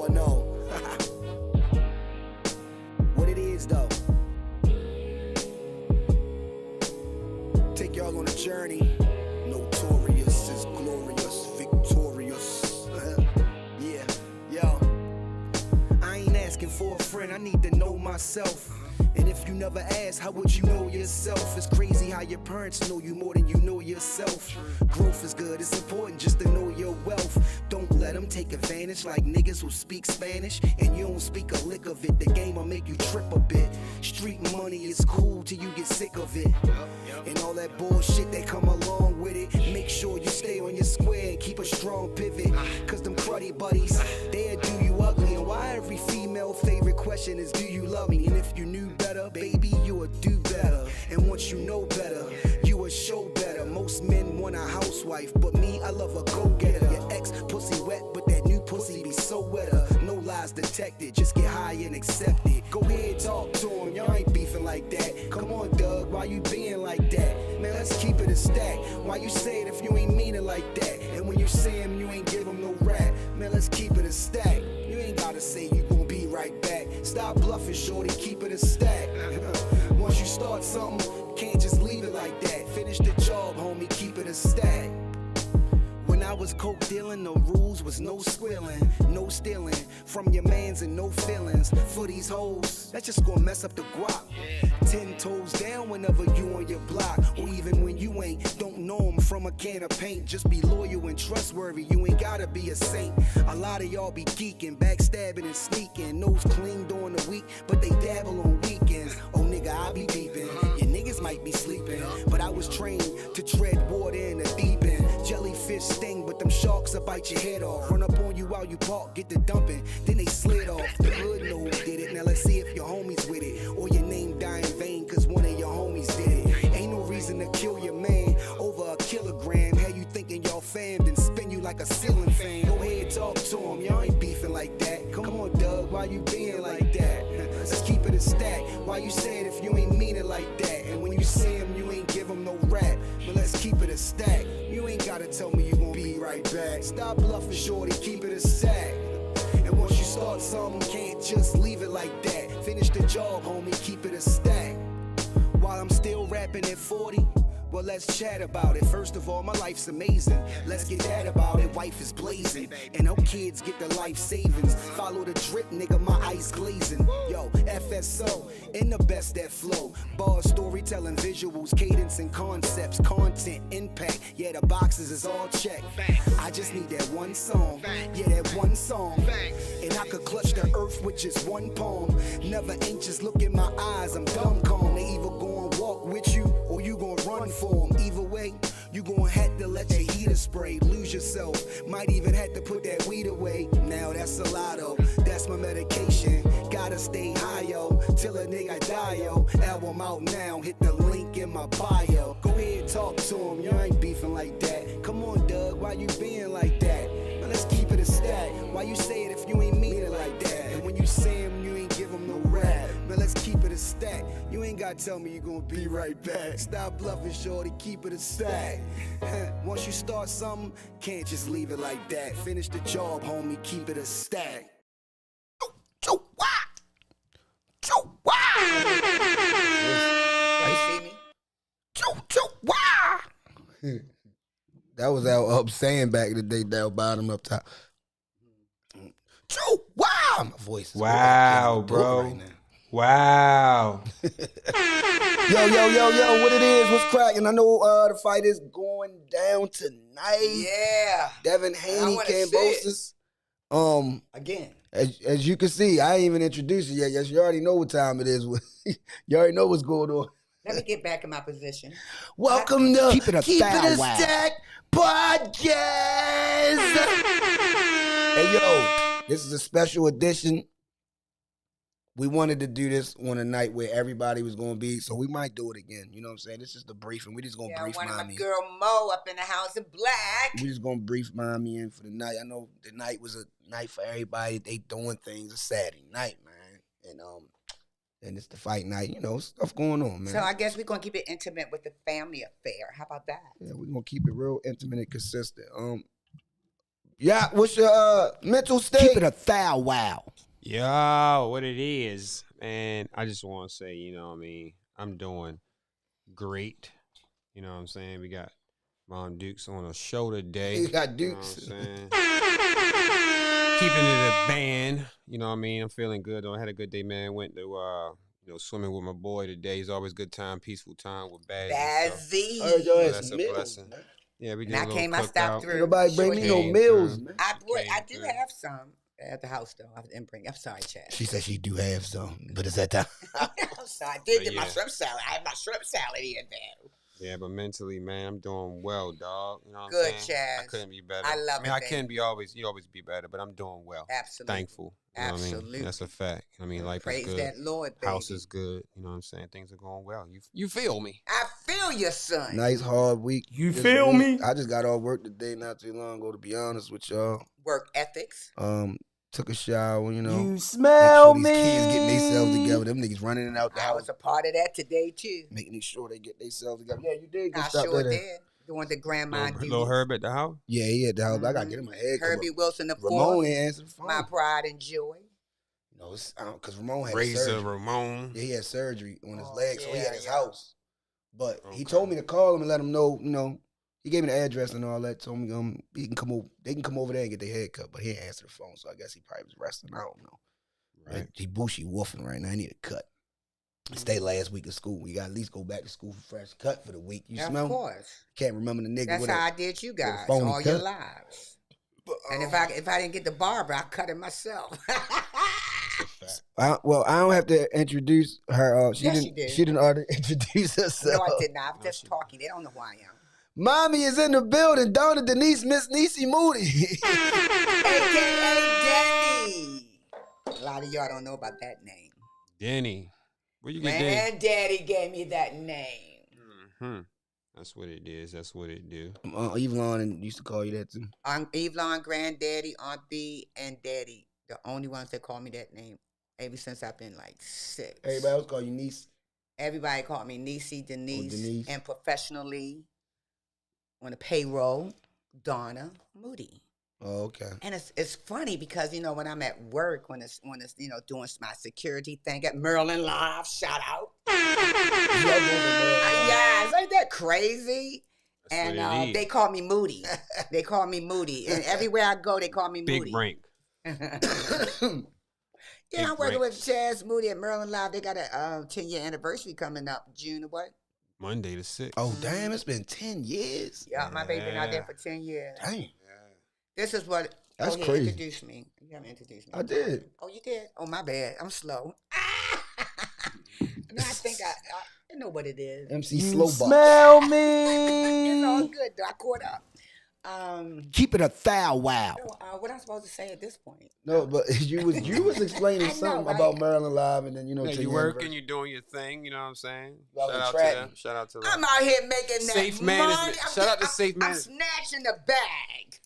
y'all know what it is, though. Take y'all on a journey. Notorious is glorious, victorious. Yeah, yo. I ain't asking for a friend, I need to know myself. And if you never ask, how would you know yourself? It's crazy how your parents know you more than you know yourself. Growth is good, it's important just to know your wealth. Don't let them take advantage like niggas who speak Spanish and you don't speak a lick of it. The game will make you trip a bit. Street money is cool till you get sick of it. And all that bullshit that come along with it. Make sure you stay on your square and keep a strong pivot. Cause them cruddy buddies, they'll do you ugly. And why every female favorite question is, do you love me? And if you knew better, baby, you would do better. And once you know better, you would show better. Most men want a housewife, but me, I love a go-getter. Your ex pussy wet, but that new pussy be so wetter. No lies detected, just get high and accept it. Go ahead, talk to him, y'all ain't beefing like that. Come on, Doug, why you being like that? Man, let's keep it a stack. Why you say it if you ain't mean it like that? And when you say him, you ain't give him no rap. Man, let's keep it a stack. You ain't gotta say you gon' be right back. Stop bluffing, shorty, keep it a stack. Once you start something, can't just leave it like that. Finish the job, homie, keep it a stack. When I was coke dealing, the rules was no squealing, no stealing from your mans and no feelings. For these hoes, that's just gonna mess up the guap. 10 toes down whenever you on your block, or even when you ain't. Don't know them from a can of paint. Just be loyal and trustworthy. You ain't gotta be a saint. A lot of y'all be geeking, backstabbing and sneaking. Nose clean during the week, but they dabble on weekends. Oh nigga, I be beeping. Your niggas might be sleeping, but I was trained to tread water in the deep end. Jellyfish sting, but them sharks will bite your head off. Run up on you while you park, get the dumping, then they slid off. The hood know who did it. Now let's see if your homies with it, or your name die in vain cause one of your homies did it. Ain't no reason to kill your man over a kilogram. How you thinking y'all fam, then spin you like a ceiling fan. Go ahead, talk to him, y'all ain't beefing like that. Come on, Doug, why you being like that? Let's keep it a stack. Why you say it if you ain't mean it like that? And when you see him, you ain't give him no rap. But let's keep it a stack. You ain't gotta tell me you gon' be right back. Stop bluffing, shorty, keep it a stack. And once you start something, can't just leave it like that. Finish the job, homie, keep it a stack. While I'm still rapping at 40, well, let's chat about it. First of all, my life's amazing. Let's get that about it. Wife is blazing, and her kids get the life savings. Follow the drip, nigga, my ice glazing. Yo, FSO, in the best that flow. Bars, storytelling, visuals, cadence, and concepts. Content, impact, yeah, the boxes is all checked. I just need that one song, yeah, that one song. And I could clutch the earth with just one palm. Never anxious, look in my eyes, I'm dumb calm. They either gon' walk with you, or you gon' run for them. Either way, you gon' have to let your heater spray. Lose yourself, might even have to put that weed away. Now that's a lotto, that's my medication. Gotta stay high, yo, till a nigga die, yo. Album out now, hit the link in my bio. Go ahead, talk to him, you ain't beefing like that. Come on, Doug, why you being like that? Now let's keep it a stack. Why you say it if you ain't mean it like that? And when you say him, you ain't give him no rap. Man, let's keep it a stack. You ain't gotta tell me you gonna be right back. Stop bluffing, shorty, keep it a stack. Once you start something, can't just leave it like that. Finish the job, homie, keep it a stack. That was our saying back in the day, down bottom up top. Wow, my voice is wow, bro. Right now. Wow. Yo, what it is? What's cracking? I know the fight is going down tonight. Yeah. Devin Haney, Kambosos. Again. As you can see, I ain't even introduced you yet. Yes, you already know what time it is. You already know what's going on. Let me get back in my position. Welcome to Keep It a Stack Podcast. Hey, yo, this is a special edition. We wanted to do this on a night where everybody was going to be, so we might do it again. You know what I'm saying? This is the briefing. We just going to brief one of Mommy. my girl Mo up in the house in black. We just going to brief Mommy in for the night. I know the night was a night for everybody. They doing things. A Saturday night, man. And it's the fight night. You know, stuff going on, man. So I guess we're going to keep it intimate with the family affair. How about that? Yeah, we're going to keep it real intimate and consistent. Yeah, what's your mental state? Keep it a thou wow. Yo, what it is, man. I just want to say, I'm doing great. You know what I'm saying? We got Mom Dukes on a show today. You got Dukes. You know what I'm saying? Keeping it a band. You know what I mean? I'm feeling good, though. I had a good day, man. Went to, swimming with my boy today. It's always good time, peaceful time with Bazzy. Bazzy. I heard y'all had That's some a meals, blessing. man. Yeah, we did And a I little came, I stopped cookout. through. Nobody bring me no Came meals, through. man. I Came do through. have some at the house, though. I didn't bring. I'm sorry, Chad. She said she do have some, but it's that time. I'm sorry. I did But my yeah. shrimp salad. I have my shrimp salad here now. Yeah, but mentally, man, I'm doing well, dog. You know what Good, I'm saying? I Chaz. couldn't be better. I love I mean, it, I can baby. be always be better, but I'm doing well. Absolutely. Thankful. You know what I mean? Absolutely. That's a fact. I mean, life Praise is good. that Lord, baby. House is good. You know what I'm saying? Things are going well. You feel me? I feel you, son. Nice hard week. You this feel week. me? I just got off work today not too long ago, to be honest with y'all. Work ethics. Took a shower, you know. You Make smell sure these kids getting themselves together. Them niggas running in and out the I house. was a part of that today, too. Making sure they get themselves together. Yeah, you did. Good I stuff sure there. did. Doing the grandma duties. Little Herb at the house? Yeah, he at the house. I got to get in my head. 'Cause Herbie Wilson, the Ramon fourth. ain't answered the phone. My pride and joy. No, it's because Ramon had Razor surgery. Ramon. Yeah, he had surgery on his Oh, leg, so he yeah, at his yeah. house. But Okay. he told me to call him and let him know, he gave me the address and all that. Told me he can come over. They can come over there and get their hair cut, but he didn't answer the phone, so I guess he probably was resting. I don't know. Right. He bushy wolfing right now. I need a cut. He stayed last week of school. We got to at least go back to school for fresh cut for the week. You Of smell? course. Can't remember the nigga. That's with how it. I did you a guys phony all your cut. lives. And if I didn't get the barber, I cut it myself. I don't have to introduce her. Yes, you did. She didn't already introduce herself. No, I did not. I'm No, just she- talking. They don't know who I am. Mommy is in the building. Donna Denise, Miss Niecy Moody. AKA Denny. A lot of y'all don't know about that name. Denny. Where you get Denny? Granddaddy gave me that name. Mm-hmm. That's what it is. That's what it do. Evelyn used to call you that too. Evelyn, Granddaddy, Aunt B, and Daddy. The only ones that call me that name ever since I've been like 6. Everybody else call you niece. Everybody called me Niecy, Denise, Denise. and professionally on the payroll, Donna Moody. Oh, okay. And it's funny because when I'm at work, when it's doing my security thing at Maryland Live, shout out. Yes, ain't that crazy? That's what it And is. they call me Moody. They call me Moody, and everywhere I go, they call me Big Moody. rank. Yeah, I'm Big working with ranks. Chaz Moody at Maryland Live. They got a 10-year anniversary coming up, June or what? Monday the 6th. Oh, damn, it's been 10 years. Yeah, my baby been out there Yeah. for 10 years. Damn. This is what. That's yeah, crazy. Introduce me. You haven't introduced me. I did. Oh, you did? Oh, my bad. I'm slow. No, I think I know what it is. MC You Slowbox. smell It's all me. good, though. I caught up. Keep it a thou wow. What I'm supposed to say at this point? No, but you was explaining I know, something right? about Maryland Live, and then Yeah, 10 you year working, anniversary. you doing your thing, you know what I'm saying? You out Shout there out to tracking. them. Shout out to them. I'm out here making that Safe money. management. Shout out to Safe I'm Management. snatching the bag.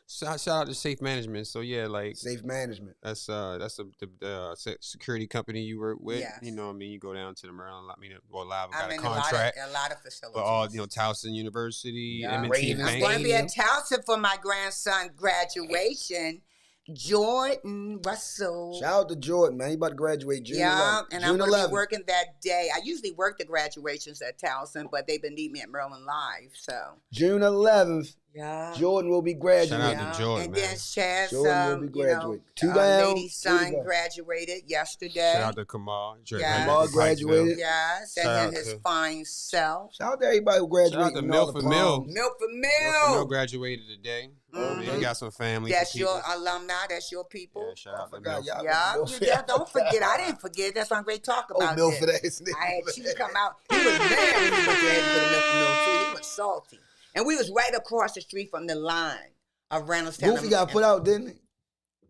Shout out to Safe Management. So yeah, like Safe management. that's the security company you work with. Yes. You know what I mean? You go down to the Maryland. Live I'm got a in contract. a lot of facilities. But all Towson University, Yeah. M&T Ravens I'm Bank. going to be at Towson for my grandson graduation. Jordan Russell. Shout out to Jordan, man. He about to graduate June 11th. And June I'm going to 11th. be working that day. I usually work the graduations at Towson, but they've been needing me at Maryland Live. So, June 11th, yeah. Jordan will be Shout graduating. out to Jordan, And man. then Chaz, Jordan will be graduating. Two down, lady's two to son go. graduated yesterday. Shout out to Kamal. Yeah. Kamal graduated. Yes, Shout and out his to- fine self. Shout out to everybody who graduated. Shout out to and all the Milford Mill. proms. Milk for Mill Mill. graduated today. Mhm. Man, you got some family. That's some your people. alumni. That's your people. Yeah, shout out to forgot Milford. y'all. Yeah, Milford. yeah, don't forget. I didn't forget. That's why I'm great to talk Oh, about Milford this. ass nigga. I had Chief come out. He was mad when he went there to go to Milford Mill too. He was salty, and we was right across the street from the line of Randallstown. Goofy got put out, didn't he?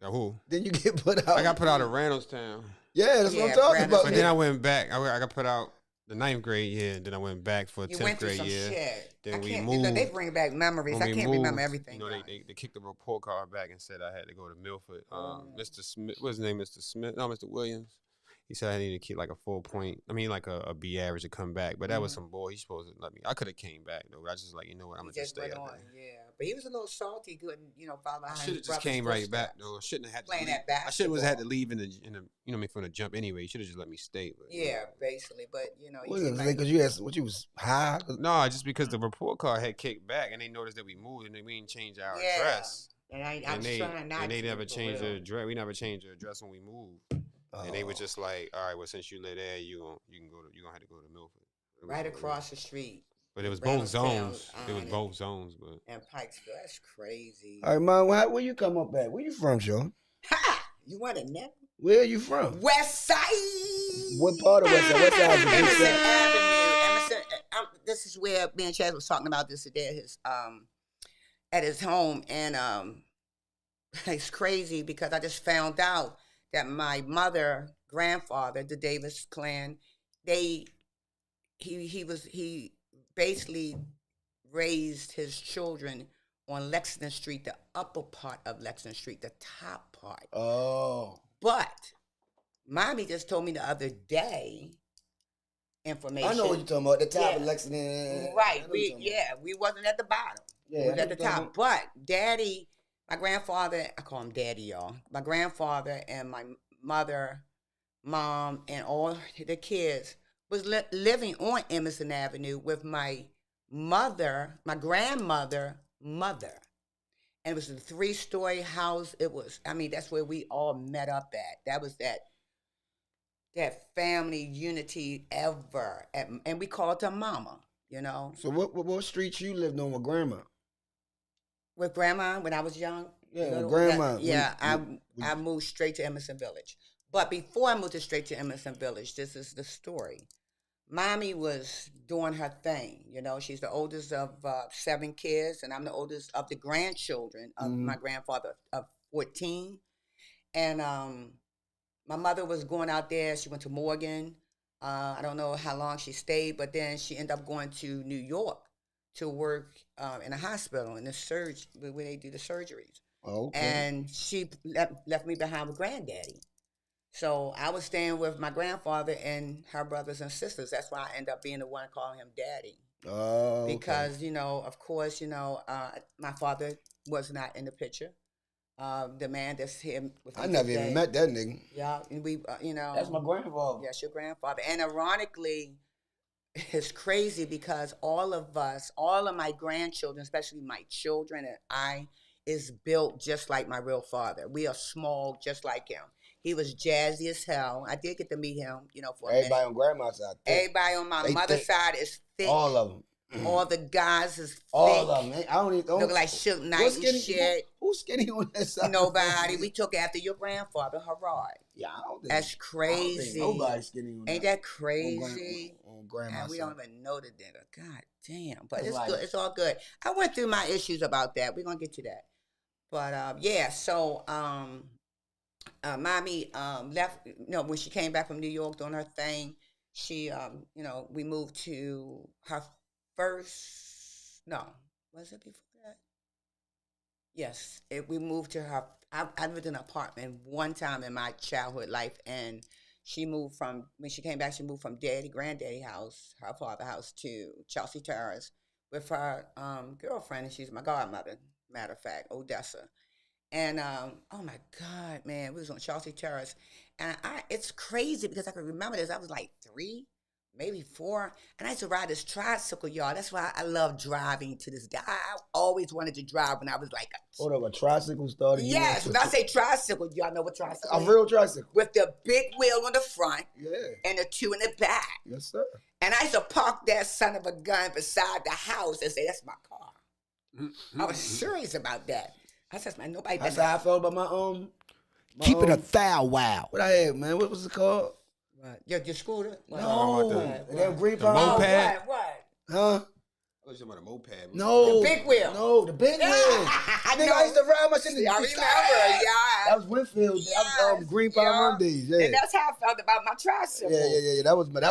Who? Then you get put out. I got put out of Randallstown. Yeah, that's what Yeah, I'm talking Brandon. about. But then I went back. I got put out the 9th grade year, and then I went back for You 10th went through grade some year. shit. Then I we can't, moved. They bring back memories. When I we can't moved, remember everything. You know, guys. they kicked the report card back and said I had to go to Milford. Oh. Mr. Smith, what's his name? Mr. Smith? No, Mr. Williams. He said I needed to keep like a 4 point. I mean, like a B average to come back. But that was some boy. He's supposed to let me. I could have came back though. But I just like, you know what? I'm He gonna just stay went out on. there. Yeah, But he was a little salty, couldn't, follow I behind should have his just brother's came right back footsteps. though. I shouldn't have had to Playing leave. that I should have had to basketball. leave in the from the jump anyway. You should have just let me stay. But, Yeah, basically. But, you What seem is it? like, Because you had what you was high. No, just because the report card had kicked back and they noticed that we moved and then we didn't change our yeah. address. And I And was they trying not and they to, never for changed the real. address. We never changed the address when we moved. And they were just like, all right, well, since you live there, you're gonna have to go to Milford. It was Right like, across the street. But it was Reynolds both Town, zones. It was both zones, but And Pikesville. That's crazy. All right, man. Where you come up at? Where you from, Sean? Ha! You want a neck? Where are you from? West Side. What part of West Side? West Side is the big Emerson side. Avenue. This is where me and Chaz was talking about this today at his home, and it's crazy because I just found out that my grandfather, the Davis clan, he basically raised his children on Lexington Street, the upper part of Lexington Street, the top part. Oh. But mommy just told me the other day information. I know what you're talking about. The top of Yeah. Lexington. Right. I know what you're talking about. We wasn't at the bottom. Yeah, We was I at the know what you're top. But Daddy, my grandfather, I call him Daddy, y'all. My grandfather and my mother, mom, and all the kids was living on Emerson Avenue with my mother, my grandmother, mother. And it was a 3-story house. It was, that's where we all met up at. That was that family unity ever. And we called her mama, So what street you lived on with grandma? With grandma when I was young. Yeah, little, grandma. Yeah, We- I moved straight to Emerson Village. But before I moved straight to Emerson Village, this is the story. Mommy was doing her thing. She's the oldest of 7 kids, and I'm the oldest of the grandchildren of my grandfather of 14. And my mother was going out there. She went to Morgan. I don't know how long she stayed, but then she ended up going to New York to work in a hospital in the where they do the surgeries. Okay. And she left me behind with granddaddy. So I was staying with my grandfather and her brothers and sisters. That's why I ended up being the one calling him daddy. Oh, okay. Because, of course, my father was not in the picture. The man that's here with me I never today. even met that nigga. Yeah, and we, That's my grandfather. Yes, your grandfather. And ironically, it's crazy because all of my grandchildren, especially my children and I, is built just like my real father. We are small, just like him. He was jazzy as hell. I did get to meet him, for a Everybody minute. on grandma's side. Thick. Everybody on my They mother's thick. side is thick. All of them. All the guys is thick. All of them. I don't even. Look like Suge Knight Who's and skinny? shit. Who's skinny on that side? Nobody. We took after your grandfather, Harrod. Yeah, I don't think. That's I don't think crazy. nobody's skinny on Ain't that crazy? On grandma's And we side. don't even know the nigga. God damn. But That's it's like- good. It's all good. I went through my issues about that. We're gonna get to that. But yeah, so mommy left, when she came back from New York doing her thing, she we moved to her was it before that? Yes. We moved to her. I lived in an apartment one time in my childhood life, and when she came back, she moved from granddaddy house, her father's house, to Chelsea Terrace with her girlfriend, and she's my godmother, matter of fact, Odessa. And oh my God, man, we was on Chelsea Terrace, and it's crazy because I can remember this. I was like 3, maybe 4, and I used to ride this tricycle, y'all. That's why I love driving to this day. I always wanted to drive when I was like, Hold up, a tricycle started. you yes. into- When I say tricycle, y'all know what tricycle a is? real tricycle. With the big wheel on the front Yeah. and the 2 in the back. Yes, sir. And I used to park that son of a gun beside the house and say, that's my car. I was serious about that. I said, man, nobody That's does how I that. felt about my Keep it a um, thou wow. What I had, man? What was it called? What? Your scooter? What? No, about that green the palm. moped? What? Huh? I was talking about a moped. No. The big wheel. No, the big wheel. I Nigga, know. I used to ride my shit. in the I remember, yeah. That was Winfield. That was Yes, Green Palm yeah. Mondays. Yeah. And that's how I felt about my tricycle. Yeah. That was mine.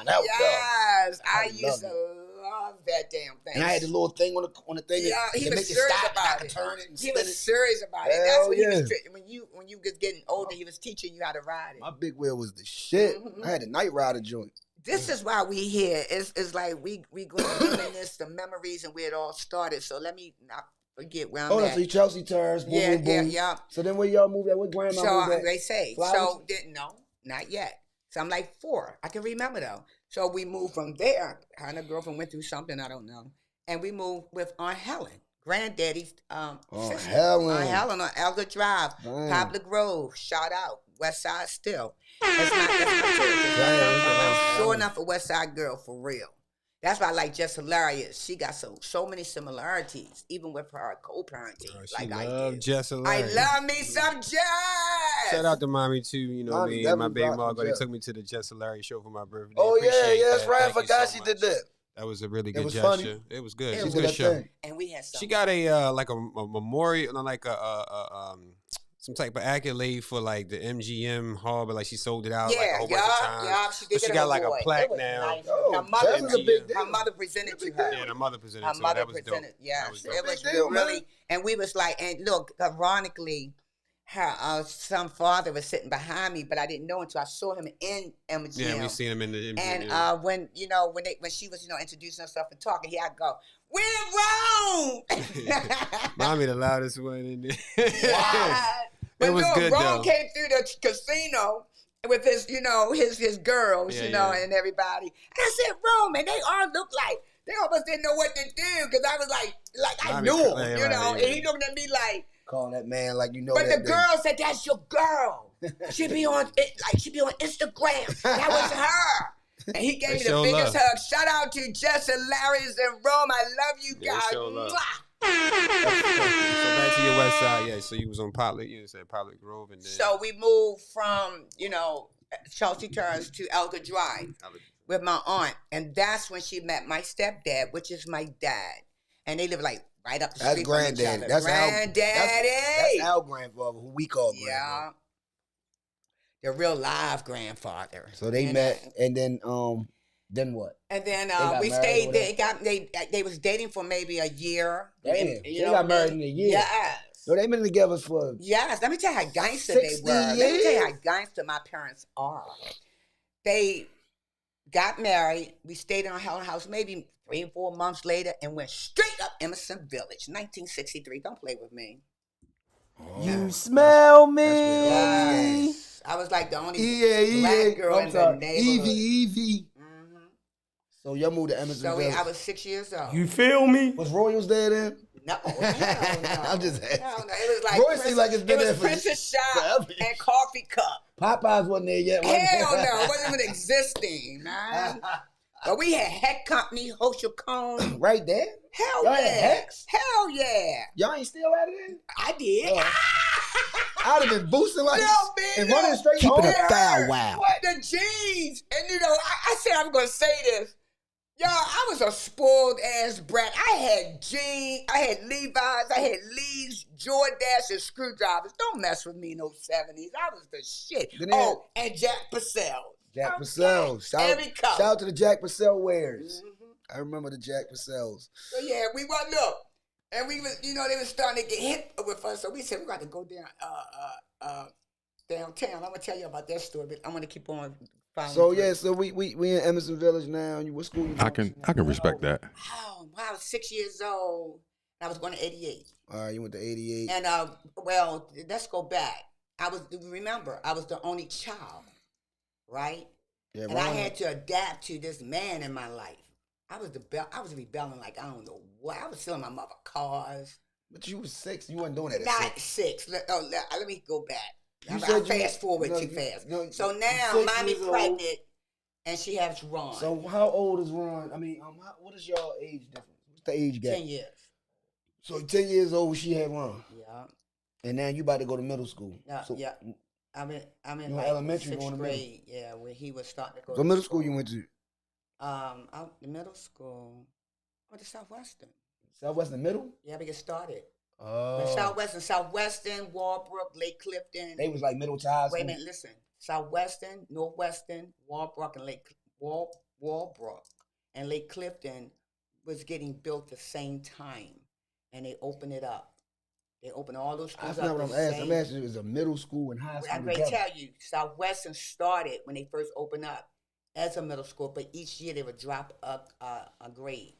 That was Yes, I I used love to love that damn thing. And I had the little thing on the thing Yeah, that he to was make it serious stop. about I could it. turn it and He spin was it. serious about it. Hell That's what he yeah. was when you was getting older. He was teaching you how to ride it. My big wheel was the shit. Mhm. I had a Night Rider joint. This is why we here. It's like we going to reminisce the memories and where it all started. So let me not forget where I'm Oh, at. so you Chelsea Terrace, boom, Yeah, boom, yeah, boom. yeah. So then where y'all moved at? What grandma So moved at? they say. Flowers? So didn't know, not yet. So I'm like 4. I can remember though. So we moved from there. Her and her girlfriend went through something, I don't know. And we moved with Aunt Helen, granddaddy's sister. Helen. Aunt Helen on Elder Drive, Damn. Poplar Grove, shout out. West Side still. That's my church. Damn. I'm sure enough a West Side girl for real. That's why I like Jess Hilarious. She got so many similarities, even with her co-parenting. Like I did. Jess I Hilarious. love me some Jess. Shout out to mommy too. You know Mommy me and my definitely baby rocked mom. with They Jess. took me to the Jess Hilarious show for my birthday. Oh, yeah, Appreciate that's that. right. I Thank you forgot so she did much. that. That was a really It good was gesture. funny. It was good. It It was did a good that show. thing. And we had some. She got a like a memorial, like some type of accolade for like the MGM Hall, but like she sold it out like a whole bunch of times. Yeah, she did But she get got an like a award. plaque It was now. nice. Oh, her Jess is a big deal. her mother presented to her. Yeah, the mother presented Her to her. mother That was dope. presented. Yes, That was dope. it was Big deal, really. man. And we was like, and look, ironically, her some father was sitting behind me, but I didn't know until I saw him in MGM. Yeah, we seen him in the MGM. And when she was introducing herself and talking, I'd go, "We're wrong." Mommy, the loudest one in there. But It was no, good, Ron though. came through the casino with his, his girls, Yeah, yeah. and everybody. And I said, Rome, and they all looked like they almost didn't know what to do because I was like I Mommy, knew him, right, you know. right, And he looked at me like, Calling that man like you know but that the girl said, "That's your girl. She be on Instagram. That was her." And he gave They me the show biggest love. hug. Shout out to Jess and Larry's and Rome. I love you Yeah, they guys. show love. Mwah. So back to your West Side, yeah. So you was on Poplar, you said Poplar Grove, and then So we moved from, Chelsea Terrace to Elder Drive with my aunt. And that's when she met my stepdad, which is my dad. And they live like right up the That's street from each granddaddy. other. That's Granddaddy. That's our grandfather, who we call Yeah. grandfather. The real live grandfather. So they And, met, and then what? And then got we married stayed. or They was dating for maybe a year. Damn, And, they got married in a year. Yes. So they been together for Yes. Let me tell you how gangster they 60 were. Let me tell you years? how gangster my parents are. They got married. We stayed in our house maybe 3 or 4 months later and went straight up Emerson Village, 1963. Don't play with me. You smell me. Yes. I was like the only black girl in the neighborhood. Evie. Mhm. So y'all moved to Emerson So Village. I was 6 years old. You feel me? Was Royals there then? No, hell no. I'm just asking. Hell no. It was like Roy seems like it's been it there was for Princess Shop forever. and Coffee Cup. Popeyes wasn't there yet. was it? Hell no, it wasn't even existing, man. But we had Heck Company, Hochul Cone. Right there? Hell Y'all yeah. had Hex? Hell yeah. Y'all ain't still at it? I did. I'd have been boosting like No, man, and no. running straight Keep home. it a foul wow. What the jeans? And I said I'm gonna say this. Y'all, I was a spoiled ass brat. I had jeans, I had Levi's, I had Lee's, Jordache, and screwdrivers. Don't mess with me in those 70s. I was the shit. Then they had- And Jack Purcell. Jack Okay. Purcell. Every color. Shout out to the Jack Purcell wears. Mhm. I remember the Jack Purcells. So yeah, we went look, and we was, they were starting to get hit with us. So we said we got to go down, downtown. I'm gonna tell you about that story, but I'm gonna keep on. following So through. yeah, so we in Emerson Village now. What school you going I can respect that. Oh, when I was 6 years old. I was going to 88. All right, you went to 88. And let's go back. Remember, I was the only child, right? Yeah, And I Ron- had to adapt to this man in my life. I was rebelling like I don't know what. I was stealing my mother cars. But you was 6. You wasn't doing that at Not 6. 6. Let me go back. You I said you- fast forward no, too you- fast. no, So you now, 6 mommy years old. pregnant, and she has Ron. So how old is Ron? I mean, what is y'all age difference? What's the age gap? 10 years. So 10 years old, she had Ron. Yeah. And now you about to go to middle school. Yeah. So, Yeah. I'm in You in like elementary, 6th going to middle? grade. Yeah, where he was starting to go. So to middle school you went to? Out the middle school. I went to Southwestern. Southwestern Middle? Yeah, we get started. Oh. Southwestern, Walbrook, Lake Clifton. They was like middle to high school. Wait a minute, listen. Southwestern, Northwestern, Walbrook, and Walbrook and Lake Clifton was getting built the same time, and they opened it up. They opened all those schools That's up. not what I'm the asking. I'm same- asking if it was a middle school and high school I'm going to together. tell you, Southwestern started when they first opened up as a middle school, but each year they would drop a grade.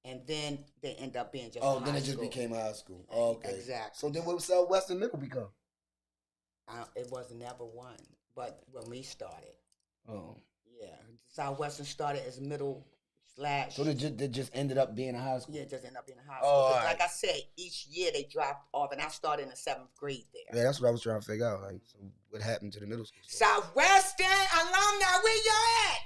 and then they end up being just. Oh, high then it just school. became high school. Oh, okay. Exactly. So then what would Southwestern Middle become? It was never one, but when we started, Oh. yeah, Southwestern started as middle / So they just ended up being a high school? Yeah, it just ended up being a high school. Oh, 'Cause all right. like I said, each year they dropped off, and I started in the 7th grade there. Yeah, that's what I was trying to figure out. Like, so what happened to the middle school? Southwestern alumni, where you at?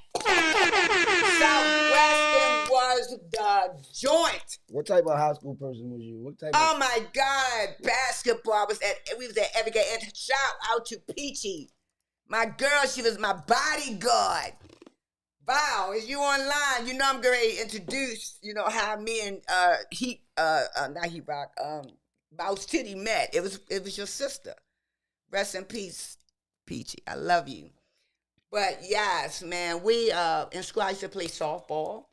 Southwestern was the joint. What type of high school person was you? What type Oh my God, basketball we was at every game. And shout out to Peachy, my girl. She was my bodyguard. Wow, is you online? You know I'm going to introduce. You know how me and not Heat Rock, Mouse Titty met. It was your sister. Rest in peace, Peachy. I love you. But yes, man, we in school I used to play softball.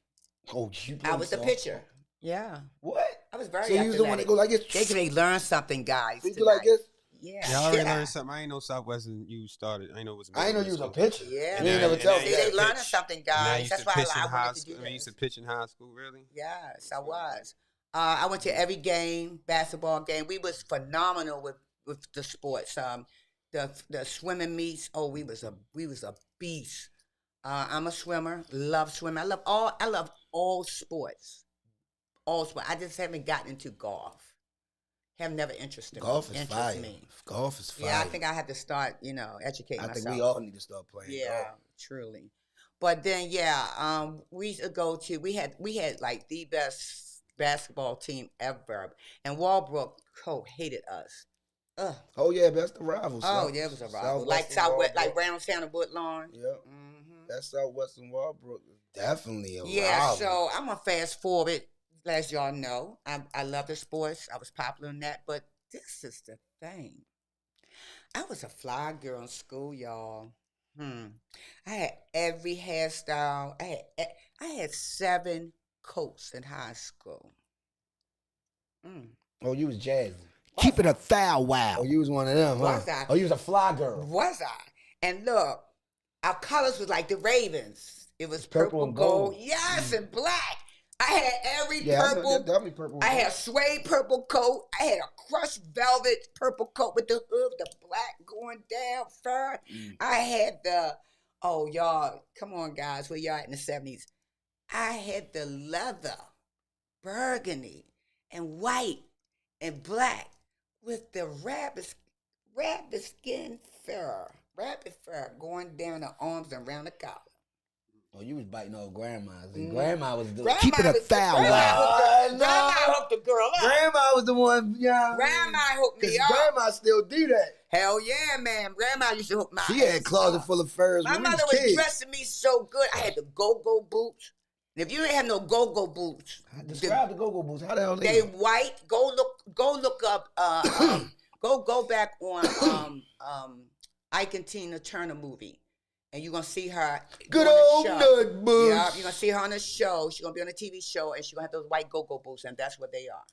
Oh, you I was the softball? pitcher. Yeah, What? I was very. So you was the one that go like this? They learn something, guys. You do like this? Yeah. Yeah, I already learned something. I ain't know Southwestern you started. I ain't know it was. I ain't know you was a pitcher. Yeah, You ain't never tell See, me they that. learning something, guys. That's why I wanted to do I used to this. pitch in high school. Really? Yes, I was. I went to every game, basketball game. We was phenomenal with the sports. The swimming meets. Oh, we was a beast. I'm a swimmer. Love swimming. I love all sports. All sports. I just haven't gotten into golf. Have never interested Golf is fire. me. Golf is fire. Yeah, I think I had to start, educating I myself. think we all need to start playing Yeah, golf. truly. But then, we used to go to. We had like the best basketball team ever, and Walbrook hated us. Ugh. Oh yeah, but that's the rival. Oh, yeah, it was a rival. Like Southwest, like Brownstown and Woodlawn. Yeah, that Southwestern Walbrook is definitely a Yeah, rival. so I'm gonna fast forward. As y'all know, I love the sports. I was popular in that, but this is the thing. I was a fly girl in school, y'all. I had every hairstyle. I had 7 coats in high school. Oh, you was jazzy. Keep it a thou Oh, wow. you was one of them, huh? Was I? Oh, you was a fly girl. Was I? And look, our colors was like the Ravens. It was Purple purple, and gold. gold. Yes, and black. I had every Yeah, I know, purple. definitely purple. I had a suede purple coat. I had a crushed velvet purple coat with the hood, the black going down fur. I had y'all, come on guys, where y'all at in the 70s? I had the leather, burgundy, and white, and black with the rabbit skin fur, rabbit fur going down the arms and around the collar. Oh, you was biting old grandma's. And grandma was doing. Keep it a thou wow. Grandma hooked the girl up. Grandma was the one, yeah. Grandma hooked me Because up. grandma still do that. Hell yeah, man. Grandma used to hook my She had a ass closet up. full of furs. My when we mother was was kids. dressing me so good. I had the go-go boots. And if you ain't have no go-go boots, Describe the go-go boots. How the hell they they? white. Go look up. Go back on Ike and Tina Turner movie, and you're gonna see her. Good on the old show. nut bush. Yeah, you're gonna see her on the show. She's gonna be on a TV show, and she's gonna have those white go-go boots, and that's what they are.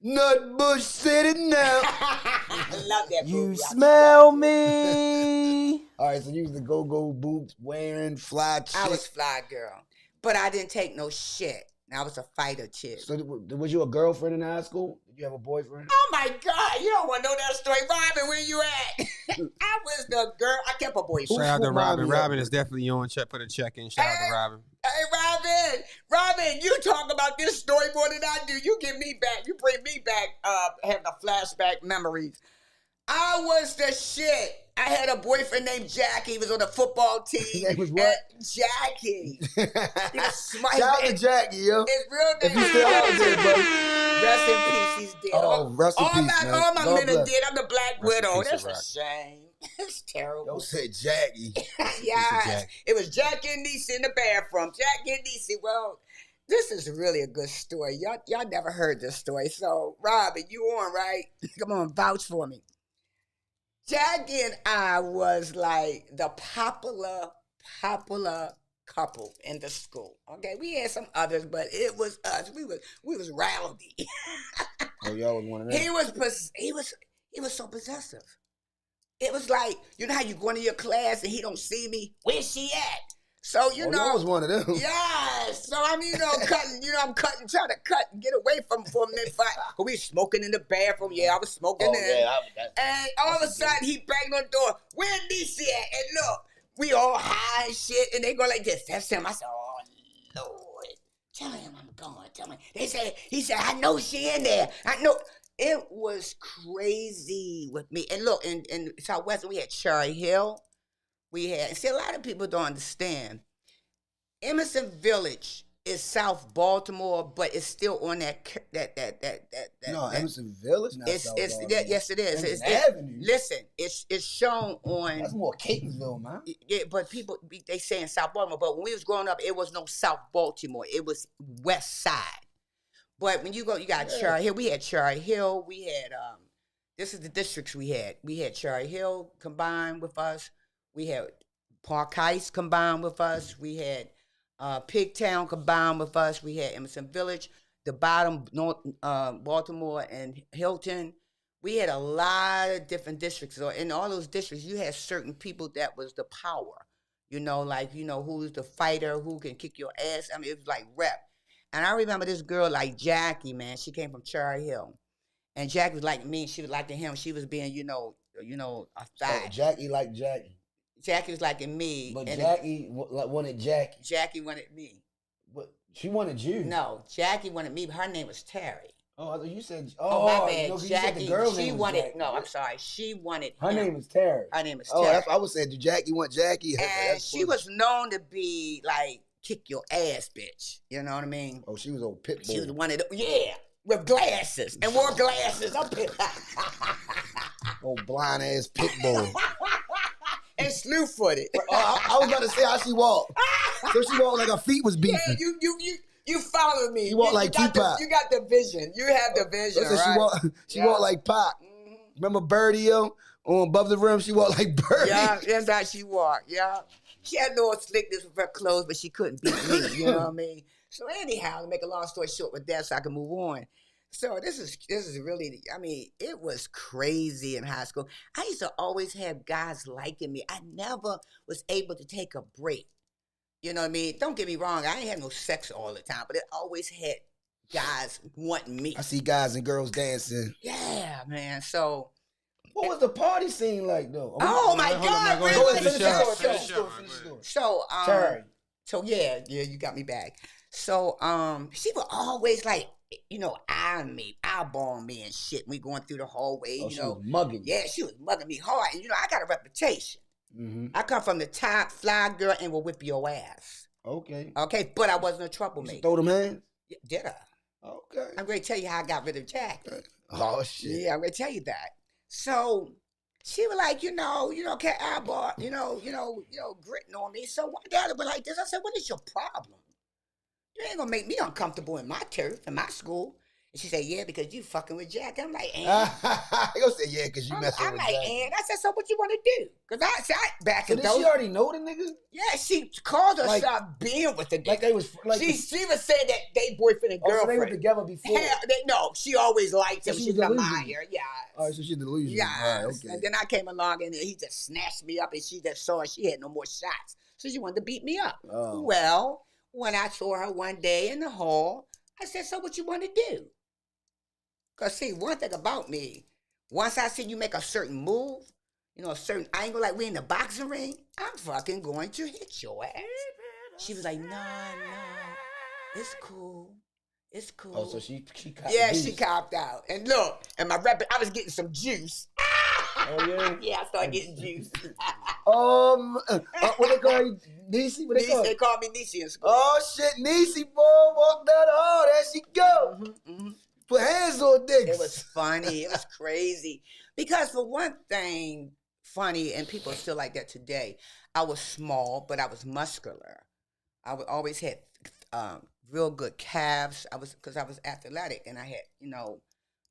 Nut bush said it now. I love that movie. You smell me. All right, so you was the go-go boots wearing fly chick. I was fly girl, but I didn't take no shit. I was a fighter chick. So was you a girlfriend in high school? Did you have a boyfriend? Oh my God, you don't want to know that story. Robin, where you at? I was the girl. I kept a boyfriend. Shout out to swooped Robin. Bobby up? Robin is definitely on. Put a check in. Shout out to Robin. Hey, Robin, you talk about this story more than I do. You get me back. You bring me back, having a flashback memories. I was the shit. I had a boyfriend named Jackie. He was on the football team. His name was what? Jackie. He was smart. Shout out to Jackie, yo. His real name If you still out there, buddy. Rest in peace. He's dead. Oh, rest in peace, man. All my God men are bless. dead. I'm the Black Rest in Widow. peace, That's a Rock. shame. It's terrible. Yo said Jackie. Yes. Jack. It was Jackie and Niecy in the bathroom. Jackie and Niecy. Well, this is really a good story. Y'all never heard this story. So, Robin, you on, right? Come on, vouch for me. Jackie and I was like the popular couple in the school. Okay, we had some others, but it was us. We was rowdy. Oh, y'all was one of them. He was so possessive. It was like, you know how you go into your class and he don't see me? Where's she at? So I was one of them. Yeah. So I'm cutting. I'm cutting, trying to cut and get away from for a minute. Cause we smoking in the bathroom. Yeah, I was smoking there. And all of a sudden he banged on the door. Where DC at? And look, we all high and shit. And they go like this. That's him. I said, oh Lord, tell him I'm going. Tell me. He said, I know she in there. I know. It was crazy with me. And look, in Southwest, we had Cherry Hill. See, a lot of people don't understand. Emerson Village is South Baltimore, but it's still on that. No, Emerson Village, not South Baltimore. Yes, it is. Emerson Avenue. Listen, it's shown on. That's more Catonsville, man. Yeah, but people they say in South Baltimore. But when we was growing up, it was no South Baltimore. It was West Side. But when you go, you got Cherry Hill. We had Cherry Hill. We had this is the districts we had. We had Cherry Hill combined with us. We had Park Heights combined with us. We had Pigtown combined with us. We had Emerson Village, the bottom North Baltimore and Hilton. We had a lot of different districts. So in all those districts, you had certain people that was the power. Who's the fighter, who can kick your ass. I mean, it was like rep. And I remember this girl like Jackie, man. She came from Cherry Hill. And Jackie was like me. She was like him. She was being, a thigh. So Jackie liked Jackie. Jackie was liking me. But Jackie wanted Jackie. Jackie wanted me. But she wanted you. No, Jackie wanted me. But her name was Terry. Oh, I thought you said. Oh, my bad. No, Jackie. the girl she name wanted. Jackie. No, I'm sorry. She wanted. Her name is Terry. Her name is Oh, Terry. I was saying, did Jackie want Jackie? And she was known to be like kick your ass, bitch. You know what I mean? Oh, she was old pit bull. She was one of the with glasses and wore glasses. Oh, blind ass pit bull. And slew-footed. I was about to say how she walked. So she walked like her feet was beefing. Yeah, you follow me. You walk like Tupac. You got the vision. You have the vision, right? She walked like Pac. Mm-hmm. Remember Birdie on Above the Rim? She walked like Birdie. Yeah, that's how she walked. Yeah, she had no slickness with her clothes, but she couldn't beat me. You know what I mean? So anyhow, to make a long story short with that, so I can move on. So this is really, I mean, it was crazy in high school. I used to always have guys liking me. I never was able to take a break. You know what I mean? Don't get me wrong. I ain't had no sex all the time, but it always had guys wanting me. I see guys and girls dancing. Yeah, man. So what was the party scene like, though? Oh my God! Go ahead, finish the story. So Terry. So yeah, you got me back. So she would always like, eyeing me, eyeballing me and shit. We going through the hallway, she was mugging you. Yeah, she was mugging me hard. And I got a reputation. Mm-hmm. I come from the top, fly girl, and will whip your ass. Okay, but I wasn't a troublemaker. Throw them hands? Yeah, did I? Okay. I'm going to tell you how I got rid of Jackie. Oh, shit. Yeah, I'm going to tell you that. So she was like, can't eyeball, gritting on me. So one day I was like this. I said, what is your problem? You ain't gonna make me uncomfortable in my turf, in my school. And she said, yeah, because you fucking with Jack. I'm like, Ann. You'll say, yeah, because you messing with Jack. I'm like, Ann. I said, so what you want to do? Because I back so in did those. she already know the nigga? Yeah, she called herself being with the nigga. Like they was, like she was saying that they boyfriend and girlfriend. So they were together before? No, she always liked him. So She's a liar. Yeah. All right, so she's delusional. Yeah. Right, okay. And then I came along and he just snatched me up and she just saw she had no more shots. So she wanted to beat me up. Oh. Well, when I saw her one day in the hall, I said, so what you want to do? Because, see, one thing about me, once I see you make a certain move, a certain angle, like we in the boxing ring, I'm fucking going to hit your ass. She was like, no, it's cool. It's cool. Oh, so she copped Yeah, she copped out. And look, and I was getting some juice. Oh, yeah? Yeah, I started getting juice. What they call you? Niecy? What they call you? They call me Niecy in school. Oh, shit, Niecy, boy, walk down the hall, there she go. Mm-hmm. Put hands on dicks. It was funny. It was crazy. Because for one thing, funny, and people are still like that today, I was small, but I was muscular. I always had real good calves. Because I was athletic, and I had,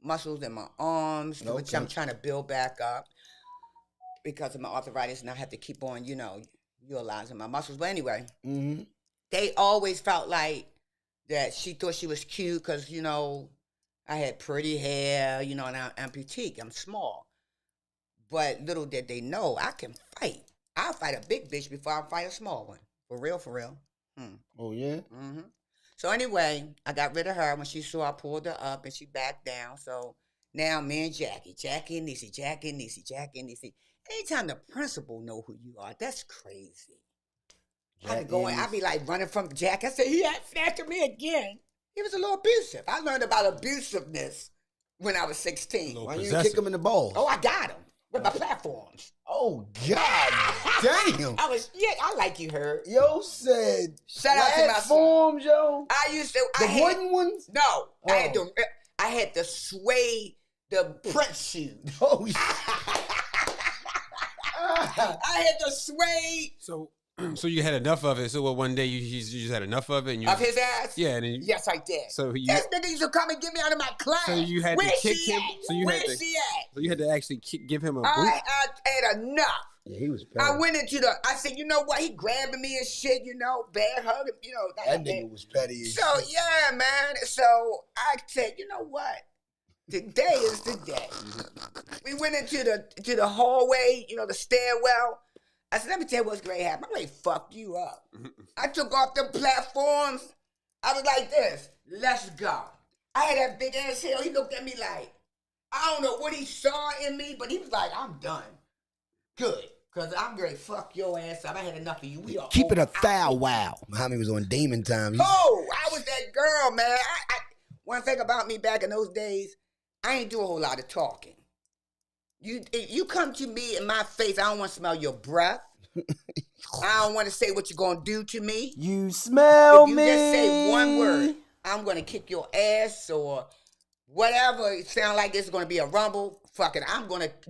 muscles in my arms, which I'm trying to build back up because of my arthritis, and I have to keep on, utilizing my muscles. But anyway, they always felt like that she thought she was cute because, I had pretty hair, and I'm petite. I'm small. But little did they know, I can fight. I'll fight a big bitch before I fight a small one. For real, for real. Oh yeah. Mm-hmm. So anyway, I got rid of her when she saw I pulled her up and she backed down. So now me and Jackie and Niecy, Jackie and Niecy. Anytime the principal know who you are, that's crazy. I'd be like running from Jack. I said, he after me again. He was a little abusive. I learned about abusiveness when I was 16. Why you didn't kick him in the balls? Oh, I got him with my platforms. Oh God, damn! I like you, Herb. Yo said Shout out to my platforms, yo. I used to The wooden ones? No, Oh. I had the suede, the Prince shoes. Oh shit. I had the suede So you had enough of it. So one day you just had enough of it, and you of his ass. Yeah, and then Yes, I did. So That nigga used to come and get me out of my class. So you had to Where's kick she him. at? So you Where's had to. she at? So you had to actually give him a boot. I had enough. Yeah, he was. I went into I said, you know what? He grabbing me and shit, bad hugging, That nigga was petty as So, shit. yeah, man. So I said, you know what? Today is the day. We went into the hallway, the stairwell. I said, let me tell you what's great happen. I'm ready to fuck you up. I took off them platforms. I was like this. Let's go. I had that big ass hill. He looked at me like, I don't know what he saw in me, but he was like, I'm done. Good. Because I'm ready to fuck your ass up. I had enough of you. We are Keep it a over. thou wow. Muhammad was on Demon Time. Oh, I was that girl, man. One thing about me back in those days, I ain't do a whole lot of talking. You come to me in my face, I don't want to smell your breath. I don't want to say what you're going to do to me. You smell If you me. just say one word, I'm going to kick your ass or whatever. It sound like this is going to be a rumble. Fuck it.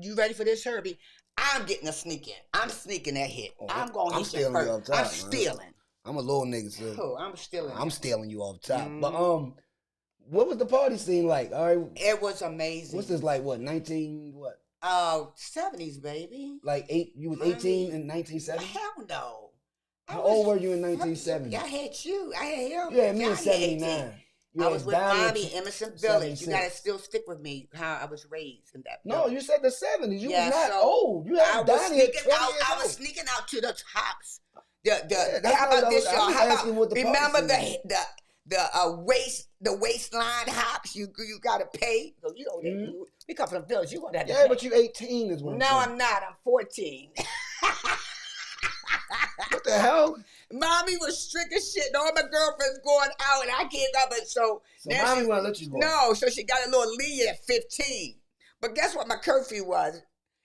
You ready for this, Herbie? I'm getting a sneak in. I'm sneaking that hit. I'm going to hit you stealing you off first. top, I'm man. stealing. I'm a little nigga, sir. Oh, I'm stealing. I'm stealing you off top. Mhm. But what was the party scene like? All right. It was amazing. What's this like? What 19? What? 70s, baby. Like you was 18 in 1970? Hell no. How old were you in 1970? I had you. I had him. Yeah, me Johnny in 79. had You I had was with Donnie in Bobby, Emerson Village. You 76. gotta still stick with me how I was raised in that. No, village. you said the 70s. You Yeah, was not so old. You I had was Donnie at 20 sneaking out. years I was old. sneaking out to the tops. that's How what about I this, was- y'all? I was How asking what about the remember party the waistline hops? You gotta pay. So we come from the village. You gonna have to Yeah, pay. but you 18 is what I'm No, saying. I'm not. I'm 14. What the hell? Mommy was strict as shit. And all my girlfriends going out, and I can't go. But so now mommy she- wanna let you go. No, so she got a little lenient at 15. But guess what my curfew was?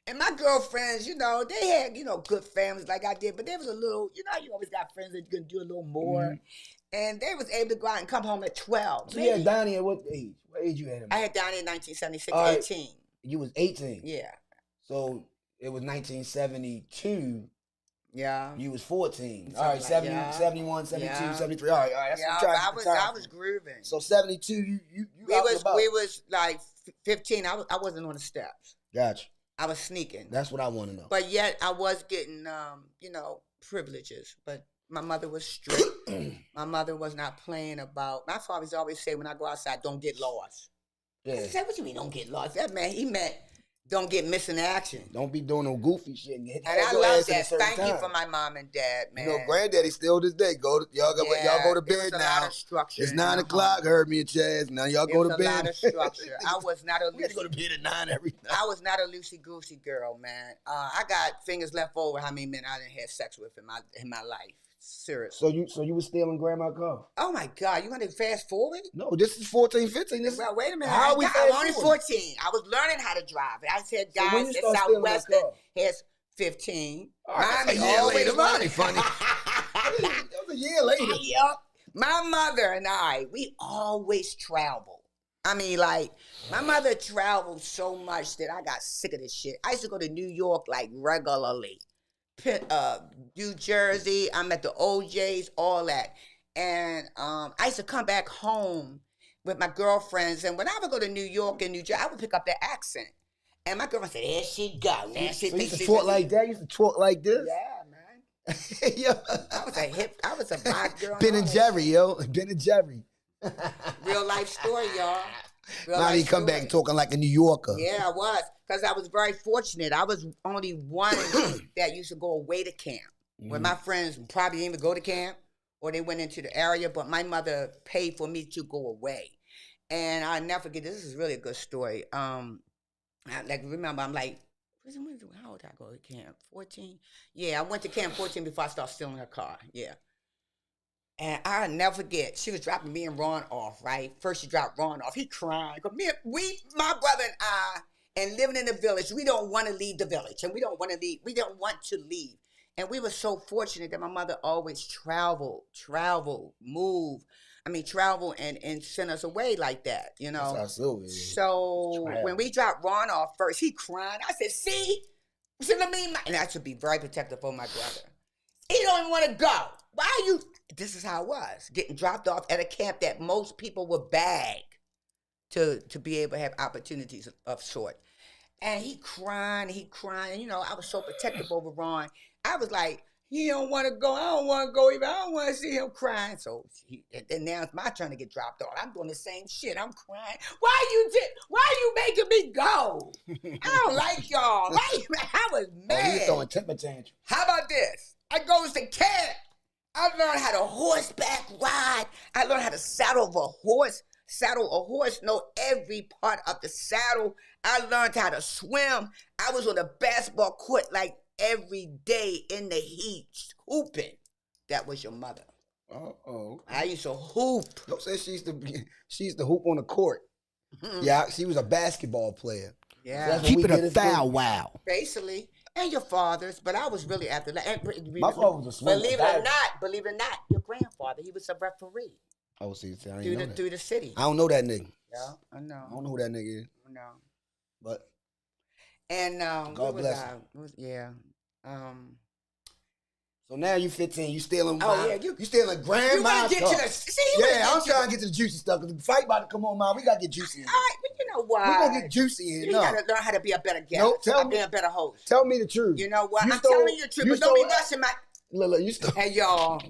And my girlfriends, they had, good families like I did. But there was a little, you always got friends that you can do a little more. Mm-hmm. And they was able to go out and come home at 12. So you had Donnie at what age? What age you had him? I had Donnie in 1976, All right. 18. You was 18. Yeah. So it was 1972. Yeah. You was 14. Something All right, like 70, that. 71, 72, Yeah. 73. All right. That's Yeah, what I'm trying to I get the time was from. grooving. So 72, you out and about. We was like 15. I wasn't on the steps. Gotcha. I was sneaking. That's what I want to know. But yet I was getting, privileges. But my mother was strict. My mother was not playing about. My father's always say when I go outside, don't get lost. I Yeah. said, what you mean don't get lost? He meant don't get missing action. Don't be doing no goofy shit and hit And I your love ass at a that. certain Thank you time. for my mom and dad, man. You know, granddaddy still this day. Y'all go to Yeah, bed there was a now. lot of structure It's in 9 my o'clock. home. Heard me and Chaz. Now y'all There go was to a bed. lot of structure. I was not a We had to go to bed at 9 every night. I was not a loosey-goosey girl, man. I got fingers left over how many men I done had sex with in my life. Seriously. So you was stealing grandma's car? Oh, my God. You want to fast forward? No, this is 14, 15. This Well, wait a minute. How we I'm fast only forward? 14. I was learning how to drive. I said, So when guys, you the start stealing that Southwestern car? has 15. All right, Mommy that's a year always later. Mine wanted- ain't funny. That was a year later. Yup. My mother and I, we always travel. I mean, like, my mother traveled so much that I got sick of this shit. I used to go to New York, like, regularly. New Jersey, I'm at the OJs, all that. And I used to come back home with my girlfriends. And when I would go to New York and New Jersey, I would pick up that accent. And my girlfriend said, there she go. Now she So you thinks used to she's talk like that? You used to talk like this? Yeah, man. Yeah. I was a black girl. Ben all and that Jerry, yo. Ben and Jerry. shit. Real life story, y'all. Real Now life he come story. back talking like a New Yorker. Yeah, I was. Because I was very fortunate. I was only one that used to go away to camp. When my friends probably didn't even go to camp or they went into the area, but my mother paid for me to go away. And I'll never forget, this is really a good story. Remember, I'm like, how old did I go to camp? 14? Yeah, I went to camp 14 before I started stealing her car. Yeah. And I'll never forget, she was dropping me and Ron off, right? First she dropped Ron off. He crying. My brother and I, and living in the village, we don't want to leave the village. And we don't want to leave. And we were so fortunate that my mother always travel and send us away like that, you know? That's how Sylvia is. So when we dropped Ron off first, he crying. I said, see? Let me, and I should be very protective of my brother. He don't even want to go. Why are you? This is how it was. Getting dropped off at a camp that most people would bag to be able to have opportunities of sort. And he crying. And, you know, I was so protective over Ron. I was like, he don't want to go. I don't want to go either. I don't want to see him crying. So and now it's my turn to get dropped off. I'm doing the same shit. I'm crying. Why you making me go? I don't like y'all. I was mad. Oh, you throwing temper tantrums. How about this? I goes to camp. I learned how to horseback ride. I learned how to saddle a horse, know every part of the saddle. I learned how to swim. I was on the basketball court like every day in the heat, hooping. That was your mother. Uh-oh. I used to hoop. Don't say she used to hoop on the court. Yeah, she was a basketball player. Yeah. So keep it a foul wow. Basically. And your father's, but I was really after that. My father was a swimmer. Believe it or not, your grandfather, he was a referee. Oh, see, I didn't know that. Through the city. I don't know that nigga. Yeah, I know. I don't know who that nigga is. I know. But and God bless him. Yeah. So now you 15, you stealing you stealing You grandma's want to get car. to the I'm trying to get to the juicy stuff. Cause the fight about to come on, man. We gotta get juicy in All here. right, but you know what? We're gonna get juicy in here. You gotta learn how to be a better guest. Be a better host. Tell me the truth. You know what? You I'm stole- telling you the truth, you but don't be stole- rushing my. Look, you stole. Hey y'all,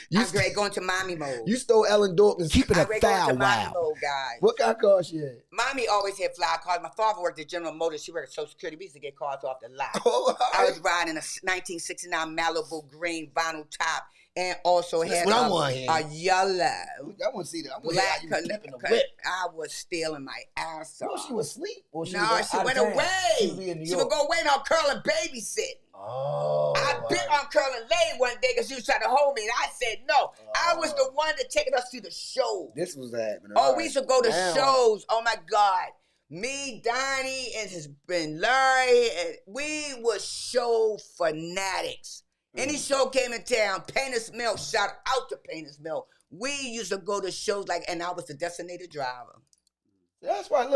You I'm great going to mommy mode. You stole Ellen Dawkins. Keep it I'm a great going foul to mommy wow. mode, guys. What kind of car she had? Mommy always had fly cars. My father worked at General Motors. She worked at Social Security. We used to get cars off the lot. Oh, I was riding a 1969 Malibu green vinyl top, and also That's had what I want here. a yellow I want to see that. I want to black. see how you flipping the whip. I was stealing my ass off. No, she was asleep. Or she No, was she out of went town? away. She would be in New She York. would go away and I'll curl and babysitting. Oh. I bit on Curl and Lay one day because she was trying to hold me, and I said no. I was the one that taking us to the show. This was happening. Oh, All we right. used to go to Now. shows. Oh my God. Me, Donnie, and Larry, and we were show fanatics. Any show came in town, Painter's Mill, shout out to Painter's Mill. We used to go to shows and I was the designated driver. That's why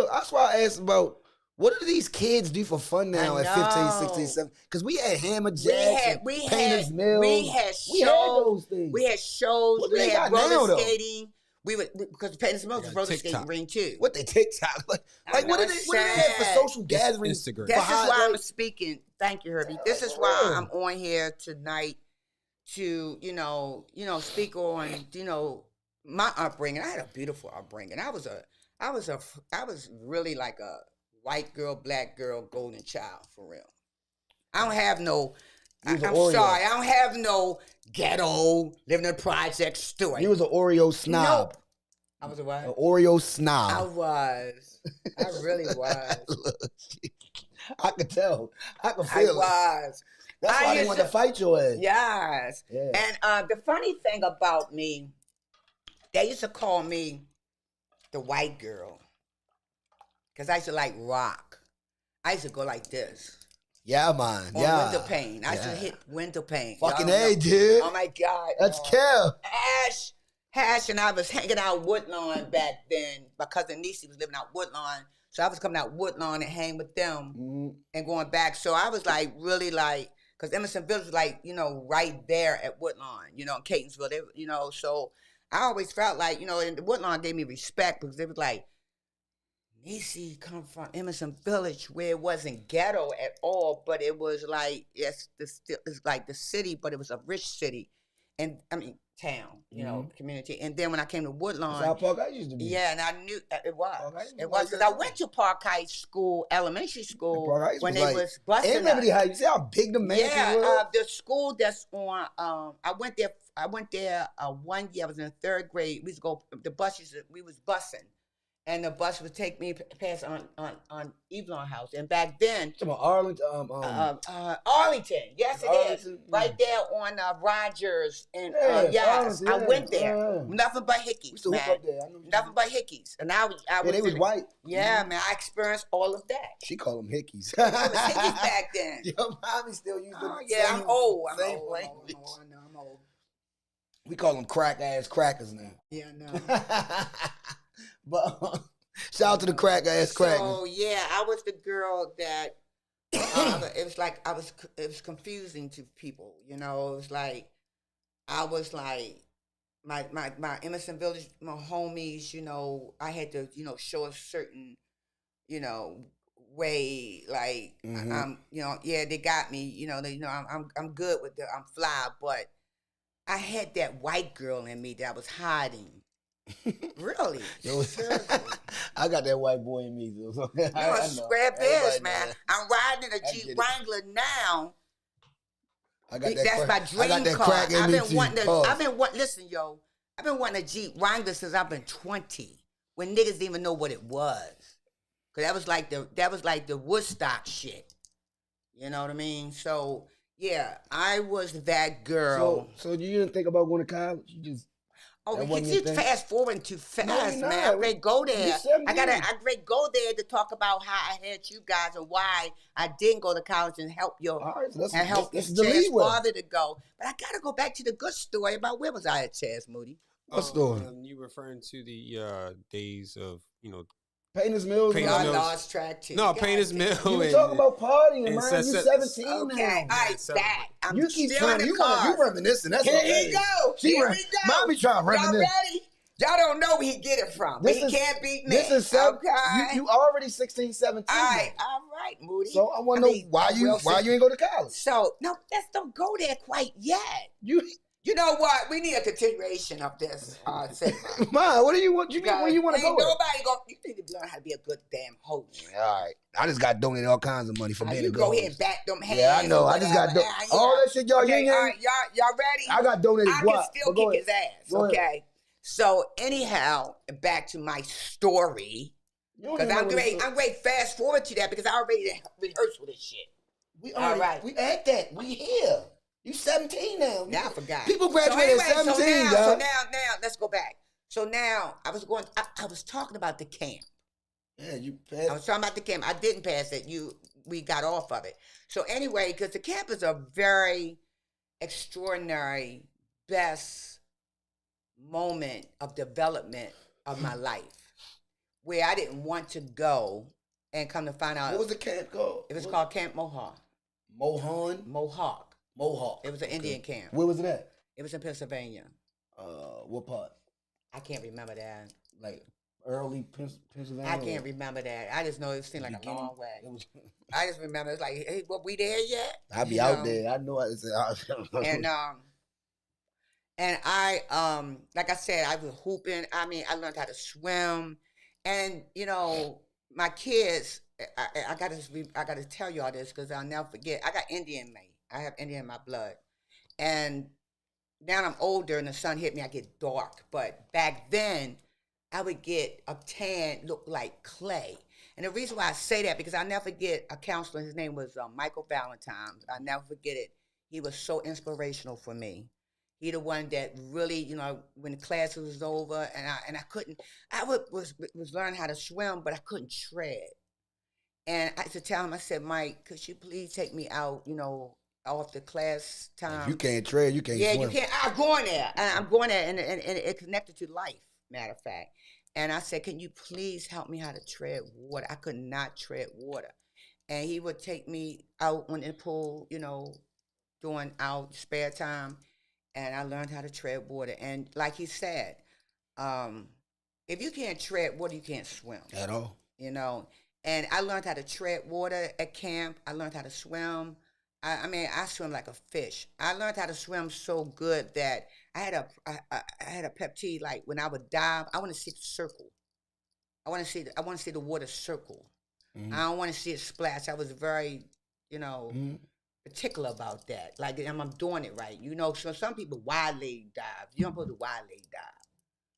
I asked about what do these kids do for fun now I at 15, know. 16, 17? Because we had Hammer Jacks, We Painter's Mill. We had shows. those things. We had shows. What do We they had got now, roller though? skating. Because Painter's Mill was got roller TikTok. skating ring too. What they TikTok? Like I what know, do it's they have for sad. social gatherings? Instagram. This is For why I'm like- speaking. Thank you, Herbie. This is for why real. I'm on here tonight to, speak on, my upbringing. I had a beautiful upbringing. I was really like a white girl, black girl, golden child for real. I don't have no. You was an I'm Oreo. sorry. I don't have no ghetto living in a project story. He was an Oreo snob. Nope. I was a what? An Oreo I snob. was. I really was. I could tell. I could I feel it. was. That's I why they used wanted to fight your ass. Yes. Yeah. And the funny thing about me, they used to call me the white girl. Because I used to like rock. I used to go like this. Yeah, man. On Yeah. window pane. I used to Yeah. hit window pane. Fucking Y'all A, know. dude. Oh my God. That's y'all. Kev. Hash and I was hanging out Woodlawn back then. My cousin Niecy was living out Woodlawn. So I was coming out Woodlawn and hang with them Mhm. and going back. So I was like really like, because Emerson Village was like, right there at Woodlawn, in Catonsville. They, so I always felt like, and the Woodlawn gave me respect because it was like, Niecy come from Emerson Village where it wasn't ghetto at all, but it was like, it's like the city, but it was a rich city. and I mean town, you know, community. And then when I came to Woodlawn, South Park I used to be. yeah, and I knew it Park was. Heights It was was because like I that. went to Park Heights School, elementary school, Park Heights when was they like- was busting And Liberty us. Heights. You see how big the mansion Yeah, was? the school that's on. I went there. One year. I was in the third grade. We used to go. The buses. We was busing, and the bus would take me past on Evelyn House. And back then, Talking about Arlington. Arlington. Yes, it is. Arlington, Right there on Rogers and Yeah, yes, Arlington, I yeah, went there. yeah. Nothing but we hickeys, used to man. hook up there. I know. Nothing but hickeys, and I Yeah, they was in- white. Yeah, man, I experienced all of that. She called them hickeys. It was hickeys back then. Your mommy still used the Oh, yeah, same, I'm old. I'm same old. language. I know, I'm old. We call them crack-ass crackers now. Yeah, I know. But shout out to the crack-ass crackers. So yeah, I was the girl that it was like it was confusing to people. You know, it was like I was like my Emerson Village, my homies. You know, I had to show a certain way. Like I'm they got me. I'm good with I'm fly, but I had that white girl in me that was hiding. Really? Yo, Seriously. I got that white boy in me. So You I a scrap ass, man. that. I'm riding in a I Jeep get it. Wrangler now. I got that That's crack- my I got dream that car. crack in I've me been too. wanting Pause. listen, yo. I've been wanting a Jeep Wrangler since I've been 20. When niggas didn't even know what it was. Cause that was like the Woodstock shit. You know what I mean? So yeah, I was that girl. So you didn't think about going to college? You just Oh, That you wasn't your keep thing? fast forwarding too fast, you're man. not. I'm ready to go there. You 17. I ready to go there to talk about how I had you guys and why I didn't go to college and help your all right. So that's, and help this is Chaz's the lead with. father to go. But I gotta go back to the good story about where was I at Chaz Moody? What story? You referring to the days of Painters Mills. Painters I Mills. lost track too. no God Painters damn. Mill. You were and- talking about partying, and man. set- You set- 17 Okay, all now. right, back. I'm You keep still trying. in the You car. reminiscing. That's Here all he that is. go. She Here rem- we go. Mommy trying to Y'all reminisce. ready? Y'all don't know where he get it from. But he can't beat me. This is okay. you already 16, 17. all right, now. all right, Moody. So I want to know mean, why you ain't go to college. So no, let's don't go there quite yet. You know what? We need a continuation of this segment. Ma, what do you want? You mean where you want to Ain't go? nobody go. You need to learn how to be a good damn host. All right, I just got donated all kinds of money for being You a good go ahead host. and back them hands. Yeah, I know. or I just got whatever. all that shit y'all Okay, yin-yang. all right, y'all ready? I got donated I guap. can still but go kick ahead. his ass. Go ahead. Okay. So anyhow, back to my story. You don't Because even know I'm what great. it's- I'm great. Fast forward to that because I already rehearsed with this shit. We all right. We at that. We here. You 17 now. Now I forgot. People graduate at 17, so dog. now, let's go back. So now I was talking about the camp. Yeah, you I passed. was talking about the camp. I didn't pass it. We got off of it. So anyway, because the camp is a very extraordinary, best moment of development of my life, where I didn't want to go, and come to find out What was the camp called? it was called Camp Mohawk. Mohawk. Mohawk. It was an Indian camp. Where was it at? It was in Pennsylvania. What part? I can't remember that. Like early Pennsylvania. I can't remember that. I just know it seemed like a Beginning? long way. It was. I just remember it's like, hey, what, we there yet? I be You out know? there. I know. And I like I said, I was hooping. I mean, I learned how to swim, and my kids. I gotta tell y'all this because I'll never forget. I got Indian in me. I have Indian in my blood, and now I'm older and the sun hit me. I get dark, but back then I would get a tan, look like clay. And the reason why I say that because I'll never forget a counselor. His name was Michael Valentine. I'll never forget it. He was so inspirational for me. He the one that really, when the class was over and I couldn't, was learning how to swim, but I couldn't tread. And I had to tell him, I said, Mike, could you please take me out, off the class time? If you can't tread, you can't swim. You can't. I'm going there. I'm going there, and it connected to life, matter of fact. And I said, can you please help me how to tread water? I could not tread water. And he would take me out on the pool, during our spare time, and I learned how to tread water. And like he said, if you can't tread water, you can't swim. At all. And I learned how to tread water at camp. I learned how to swim. I mean, I swim like a fish. I learned how to swim so good that I had a pep tea. Like when I would dive, I want to see the circle. I want to see the water circle. I don't want to see it splash. I was very, you know, particular about that. Like I'm doing it right. You know, so some people wide leg dive. You don't supposed to wide leg dive.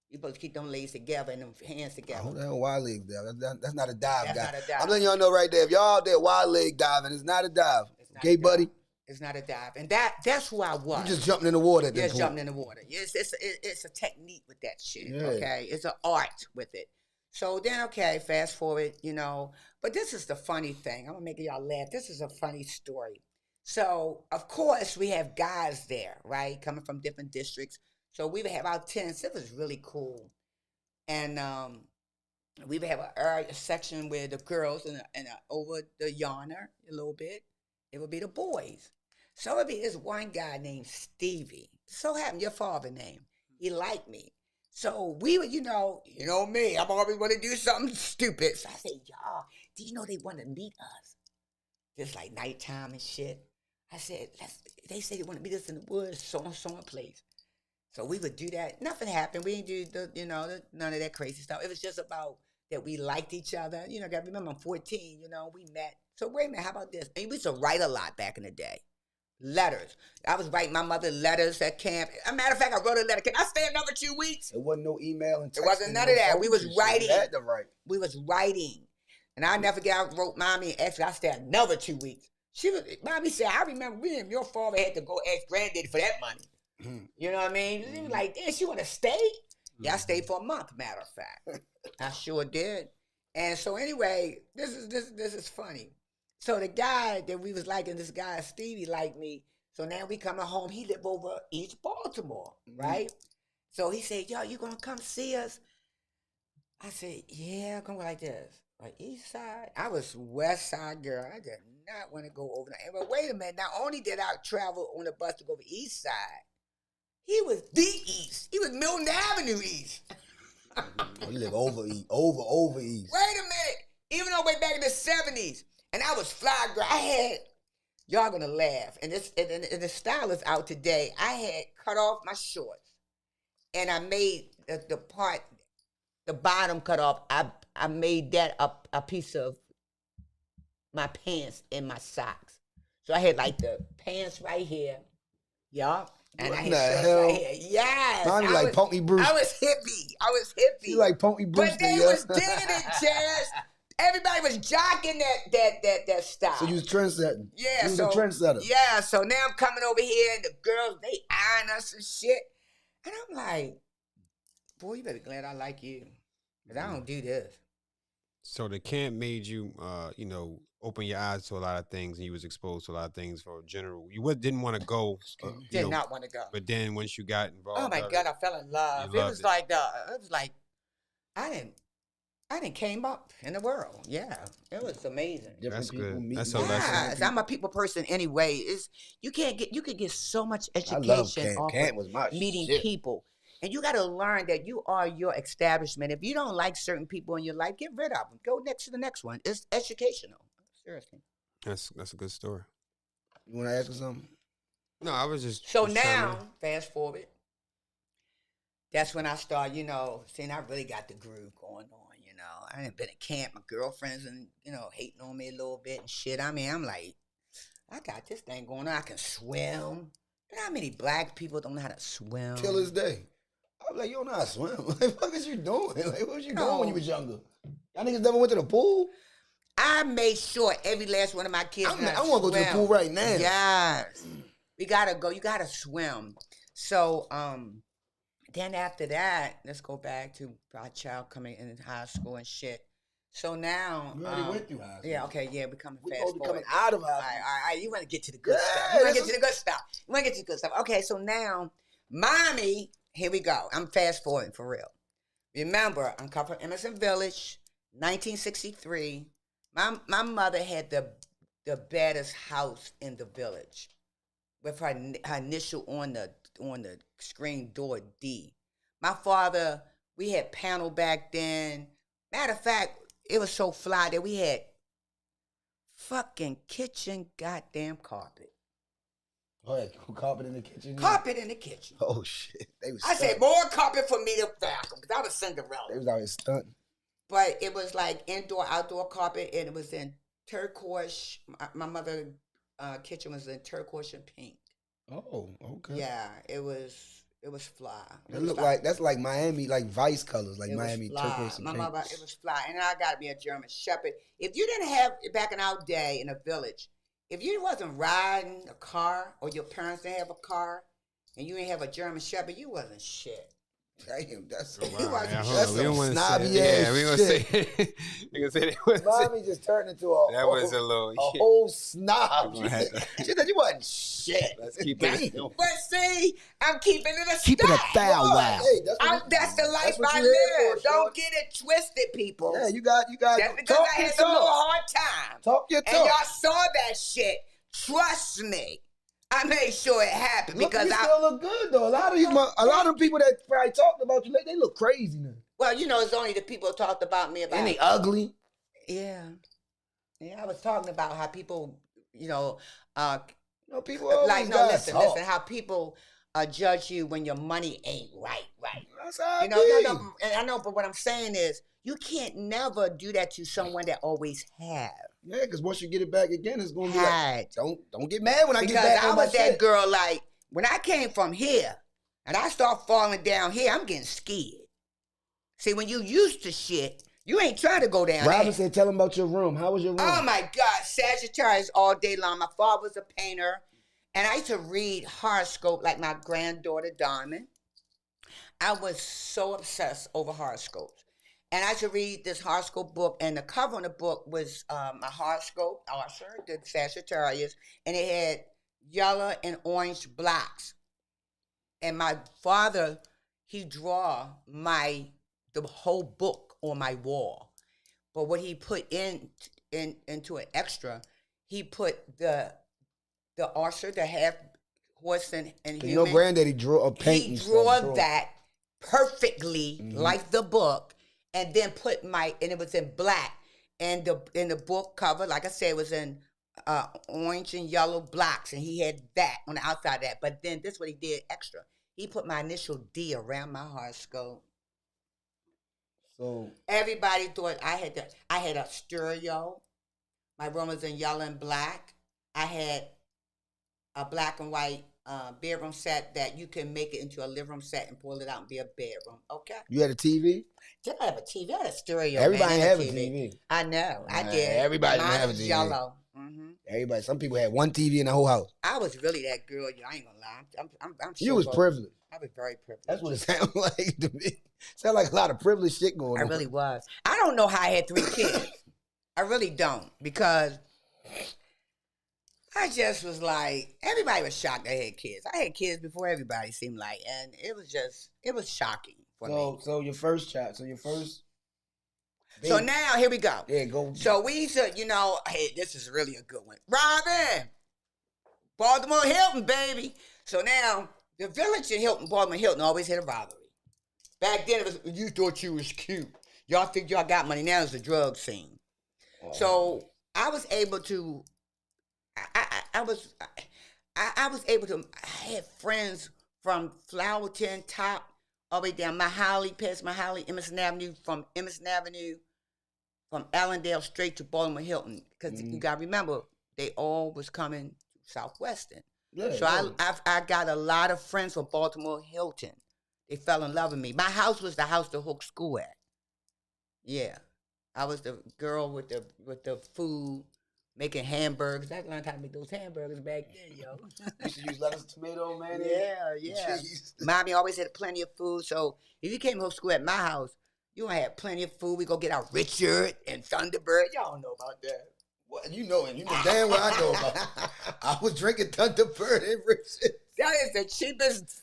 You're supposed to keep them legs together and them hands together. Oh, that wide leg dive. That's not a dive, That's guy. not a dive. I'm letting y'all know right there. If y'all out there wide leg diving, it's not a dive. It's not Okay, a dive. buddy? It's not a dive, and that's who I was. You just jumping in the water at that Just point. jumping in the water. It's a technique with that shit. Yeah. Okay, it's an art with it. So then, okay, fast forward, you know. But this is the funny thing. I'm gonna make y'all laugh. This is a funny story. So of course we have guys there, right, coming from different districts. So we would have our tents. It was really cool, and we would have a section where the girls and over the yonder a little bit. It would be the boys. So it would be this one guy named Stevie. So happened your father name. He liked me. So we would, you know me. I'm always want to do something stupid. So I said, y'all, do you know they want to meet us? Just like nighttime and shit. I said, they said they want to meet us in the woods, so and place. So we would do that. Nothing happened. We didn't do none of that crazy stuff. It was just about that we liked each other. You know, gotta remember I'm 14, you know, we met. So wait a minute, how about this? And we used to write a lot back in the day. Letters. I was writing my mother letters at camp. As a matter of fact, I wrote a letter. Can I stay another 2 weeks? There wasn't no email and There wasn't none of that. We was writing. You had to write. We was writing. And I never forget, I wrote Mommy and asked her, I stayed another 2 weeks. Mommy said, I remember me and your father had to go ask Granddaddy for that money. You know what I mean? She was like, damn, she want to stay? Yeah, I stayed for a month, matter of fact. I sure did. And so anyway, this is funny. So the guy that we was liking, this guy Stevie liked me. So now we coming home. He lived over East Baltimore, right? So he said, yo, you gonna come see us? I said, yeah, come like this. Like East Side? I was West Side girl. I did not want to go over there. But wait a minute. Not only did I travel on the bus to go to East Side, he was the East. He was Milton Avenue East. Oh, you live over east. Wait a minute. Even though way back in the 70s, and I was fly girl. I had, y'all gonna laugh, and the style is out today. I had cut off my shorts, and I made the part, the bottom cut off. I made that a piece of my pants and my socks. So I had like the pants right here, y'all. And What I the had shorts hell? right here. Yes. Mommy like Punky Brewster. I was hippie. You like Punky Brewster, But they yeah? was digging it, Chaz. Everybody was jocking that style. So you was trendsetting. Yeah, You was so a trendsetter. yeah, so now I'm coming over here and the girls, they eyeing us and shit. And I'm like, boy, you better be glad I like you. Cause I don't do this. So the camp made you, open your eyes to a lot of things, and you was exposed to a lot of things for general. You didn't want to go. Did not want to go. But then once you got involved, Oh my God, I fell in love. You It loved was it. like I didn't came up in the world. Yeah. It was amazing. Different That's people good. meeting That's a different lesson. Yes, I'm a people person anyway. You could get so much I education love camp. off Camp of was my meeting shit. people. And you got to learn that you are your establishment. If you don't like certain people in your life, get rid of them. Go next to the next one. It's educational. Seriously. That's a good story. You want to ask her something? No, I was just So just trying now, to- fast forward, that's when I start, seeing I really got the groove going on, I done been at camp, my girlfriends and, hating on me a little bit and shit. I mean, I'm like, I got this thing going on. I can swim. You know how many black people don't know how to swim? Till this day. I'm like, you don't know how to swim. Like, what is you doing? Like, what was you doing when you was younger? Y'all niggas never went to the pool? I made sure every last one of my kids. I want to go to the pool right now. Yes, we gotta go. You gotta swim. So, then after that, let's go back to our child coming in high school and shit. So now, You already went through high school. yeah, okay, yeah, we coming We fast supposed to be forward. coming out of high All school. right. You want to get to the good Yeah, stuff. You want to that's get to the good stuff. You want to get to the good stuff. Okay, so now, mommy, here we go. I'm fast forwarding for real. Remember, I'm coming from Emerson Village, 1963. My mother had the baddest house in the village, with her initial on the screen door D. My father, we had panel back then. Matter of fact, it was so fly that we had fucking kitchen goddamn carpet. Oh, yeah, carpet in the kitchen. Carpet in the kitchen. Oh shit, they was. I said, more carpet for me to vacuum because I was They Cinderella. was out here stunting. But it was like indoor, outdoor carpet, and it was in turquoise. My mother's kitchen was in turquoise and pink. Oh, okay. Yeah, it was fly. It That was look fly. like that's like Miami, like Vice colors, like It was Miami fly. turquoise and My pink. mother, it was fly, and I got to be a German Shepherd. If you didn't have back in our day in a village, if you wasn't riding a car or your parents didn't have a car, and you didn't have a German Shepherd, you wasn't shit. Damn, that's Wow, You wasn't yeah, hold that's on. some We don't want to snobby say. ass Yeah, we gonna shit. say. We gonna say that was. Mommy just turned into a That was a little. a whole snob. We gonna have to- She said you wasn't shit. Let's keep it. Damn. But see, I'm keeping it a Keeping it stack. foul, Boy, wow. hey, That's the life what I you here live. for, Don't shorty. get it twisted, people. Yeah, you got That's because talk I your had some little talk. hard time. Talk your And talk. y'all saw that shit. Trust me. I made sure it happened Look, because you I. still look good though. A lot of them people that probably talked about you, they look crazy now. Well, you know, it's only the people who talked about me about. And they ugly. Yeah. Yeah, I was talking about how people, you know, You know, people always like, no, gotta listen, talk. how people judge you when your money ain't right. That's how You it know, be. no, and I know, but what I'm saying is, you can't never do that to someone that always have. Yeah, because once you get it back again, it's gonna be like, Had. don't get mad when I Because get back I on my was that shit. girl, like, when I came from here and I start falling down here, I'm getting scared. See, when you used to shit, you ain't trying to go down Robin there. said, tell him about your room. How was your room? Oh my God, Sagittarius all day long. My father was a painter, and I used to read horoscope like my granddaughter Diamond. I was so obsessed over horoscopes. And I used to read this horoscope book, and the cover on the book was my horoscope, Arthur, the Sagittarius, and it had yellow and orange blocks. And my father, he draw the whole book on my wall. But what he put into an extra, he put the Arthur, the half horse and You human. know, Granddaddy drew a paint. He and drew stuff, that perfectly, like the book, and then put and it was in black. And in the book cover, like I said, it was in orange and yellow blocks, and he had that on the outside of that. But then this is what he did extra. He put my initial D around my horoscope. So Everybody thought I had a stereo. My room was in yellow and black. I had a black and white bedroom set that you can make it into a living room set and pull it out and be a bedroom. Okay. you had a TV? Did I have a TV? I had a stereo. Everybody man. have a TV. I know. I Nah, did. everybody Mine didn't have a was TV. Yellow. Mm-hmm. Everybody. Some people had one TV in the whole house. I was really that girl. I ain't gonna lie. I'm You was sure privileged. I was very privileged. That's what it sounded like to me. Sound like a lot of privileged shit going I on. really was. I don't know how I had 3 kids. I really don't, because I just was like, everybody was shocked I had kids. I had kids before everybody, seemed like, and it was shocking for me. So your first child. So your first. So baby. now here we go. Yeah, go. So we used to, hey, this is really a good one. Robin, Baltimore Hilton, baby. So now the village in Hilton, Baltimore Hilton, always had a rivalry. Back then, it was, you thought you was cute. Y'all think y'all got money. Now it's a drug scene. So I was able to, I was able to, I had friends from Flowerton Top all the way down Mahaly, past Mahaly, Emerson Avenue, from Emerson Avenue, from Allendale straight to Baltimore Hilton. Because you got to remember, they all was coming Southwestern. Yeah, So yeah. I got a lot of friends from Baltimore Hilton. They fell in love with me. My house was the house the Hook School at. Yeah. I was the girl with the food, making hamburgers. I learned how to make those hamburgers back then, yo. You used to use lettuce, tomato, mayonnaise. Yeah. Cheese. Mommy always had plenty of food. So if you came to Hook School at my house, you gonna have plenty of food. We go get our Richard and Thunderbird. Y'all don't know about that. What you know damn well I know about. I was drinking Thunderbird and Richard. That is the cheapest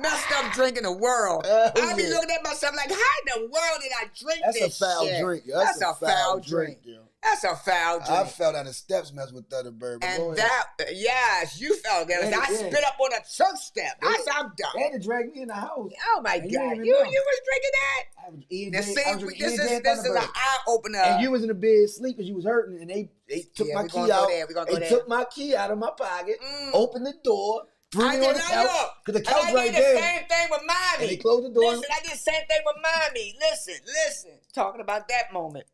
messed up drink in the world. I be looking at myself like, how in the world did I drink That's this a foul shit? drink. That's a foul drink. Yo. That's a foul drink. I fell down the steps messing with Thunderbird. And that, yes, you felt that. Yeah, I yeah. spit up on a church step. I said, I'm They done. had to drag me in the house. Oh my And God. you You didn't even know. was drinking that? I was eating Now, J- see, I was drinking this J- is an Thunderbird. eye opener. And you was in the bed sleep because you was hurting, and they took Yeah, my we key gonna go out. there, we gonna go They there. took my key out of my pocket, opened the door, threw I me on did the not couch look. because the And couch I right did the there. same thing with mommy. And they closed the door. Listen, I did the same thing with mommy. Listen. Talking about that moment.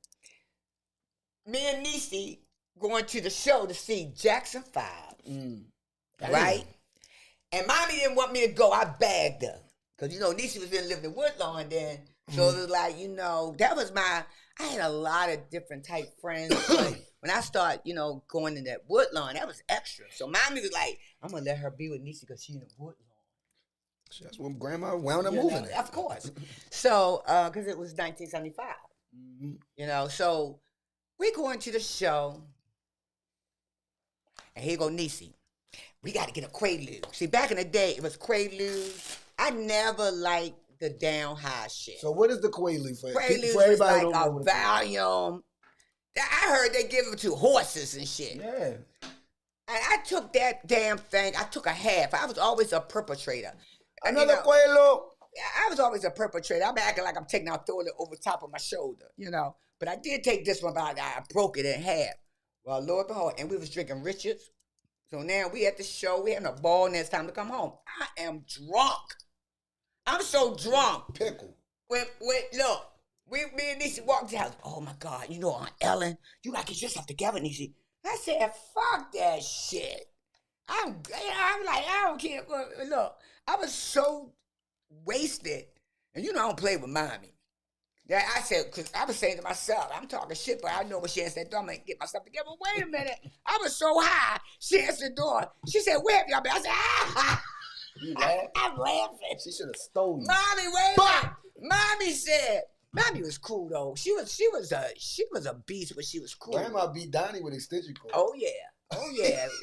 Me and Niecy going to the show to see Jackson 5. Right? And mommy didn't want me to go. I bagged her. Because, Niecy was living in Woodlawn then. So it was like, that was I had a lot of different type friends. But when I started, going in that Woodlawn, that was extra. So mommy was like, I'm going to let her be with Niecy because she's in Woodlawn. That's when Grandma wound up moving there. Of course. So, because it was 1975. So we going to the show. And here go Niecy. We got to get a Quaalude. See, back in the day, it was Quaalude. I never liked the down high shit. So what is the Quaalude for? Quaalude For was like don't know a what it is. Valium. I heard they give it to horses and shit. Yeah. And I took that damn thing. I took a half. I was always a perpetrator. Another Quaalude. I was always a perpetrator. I'm acting like I'm taking out, throwing it over top of my shoulder, But I did take this one, but I broke it in half. Well, Lord behold, and we was drinking Richards. So now we at the show. We having a ball, and it's time to come home. I am drunk. I'm so drunk. Pickle. When look, me and Niecy walked out. Oh my God, Aunt Ellen, you gotta get yourself together, Niecy. I said, fuck that shit. I'm like, I don't care. Look, I was so wasted, and I don't play with mommy. Yeah, I said, because I was saying to myself, I'm talking shit, but I know what she answered the door. I'm going to get myself together. Wait a minute. I was so high. She answered the door. She said, where have y'all been? I said, ah. You laugh? I'm laughing. She should have stole you. Mommy, wait a minute. Mommy said, mommy was cool, though. She was a beast, but she was cool. Grandma beat Donnie with extension cord. Oh, yeah.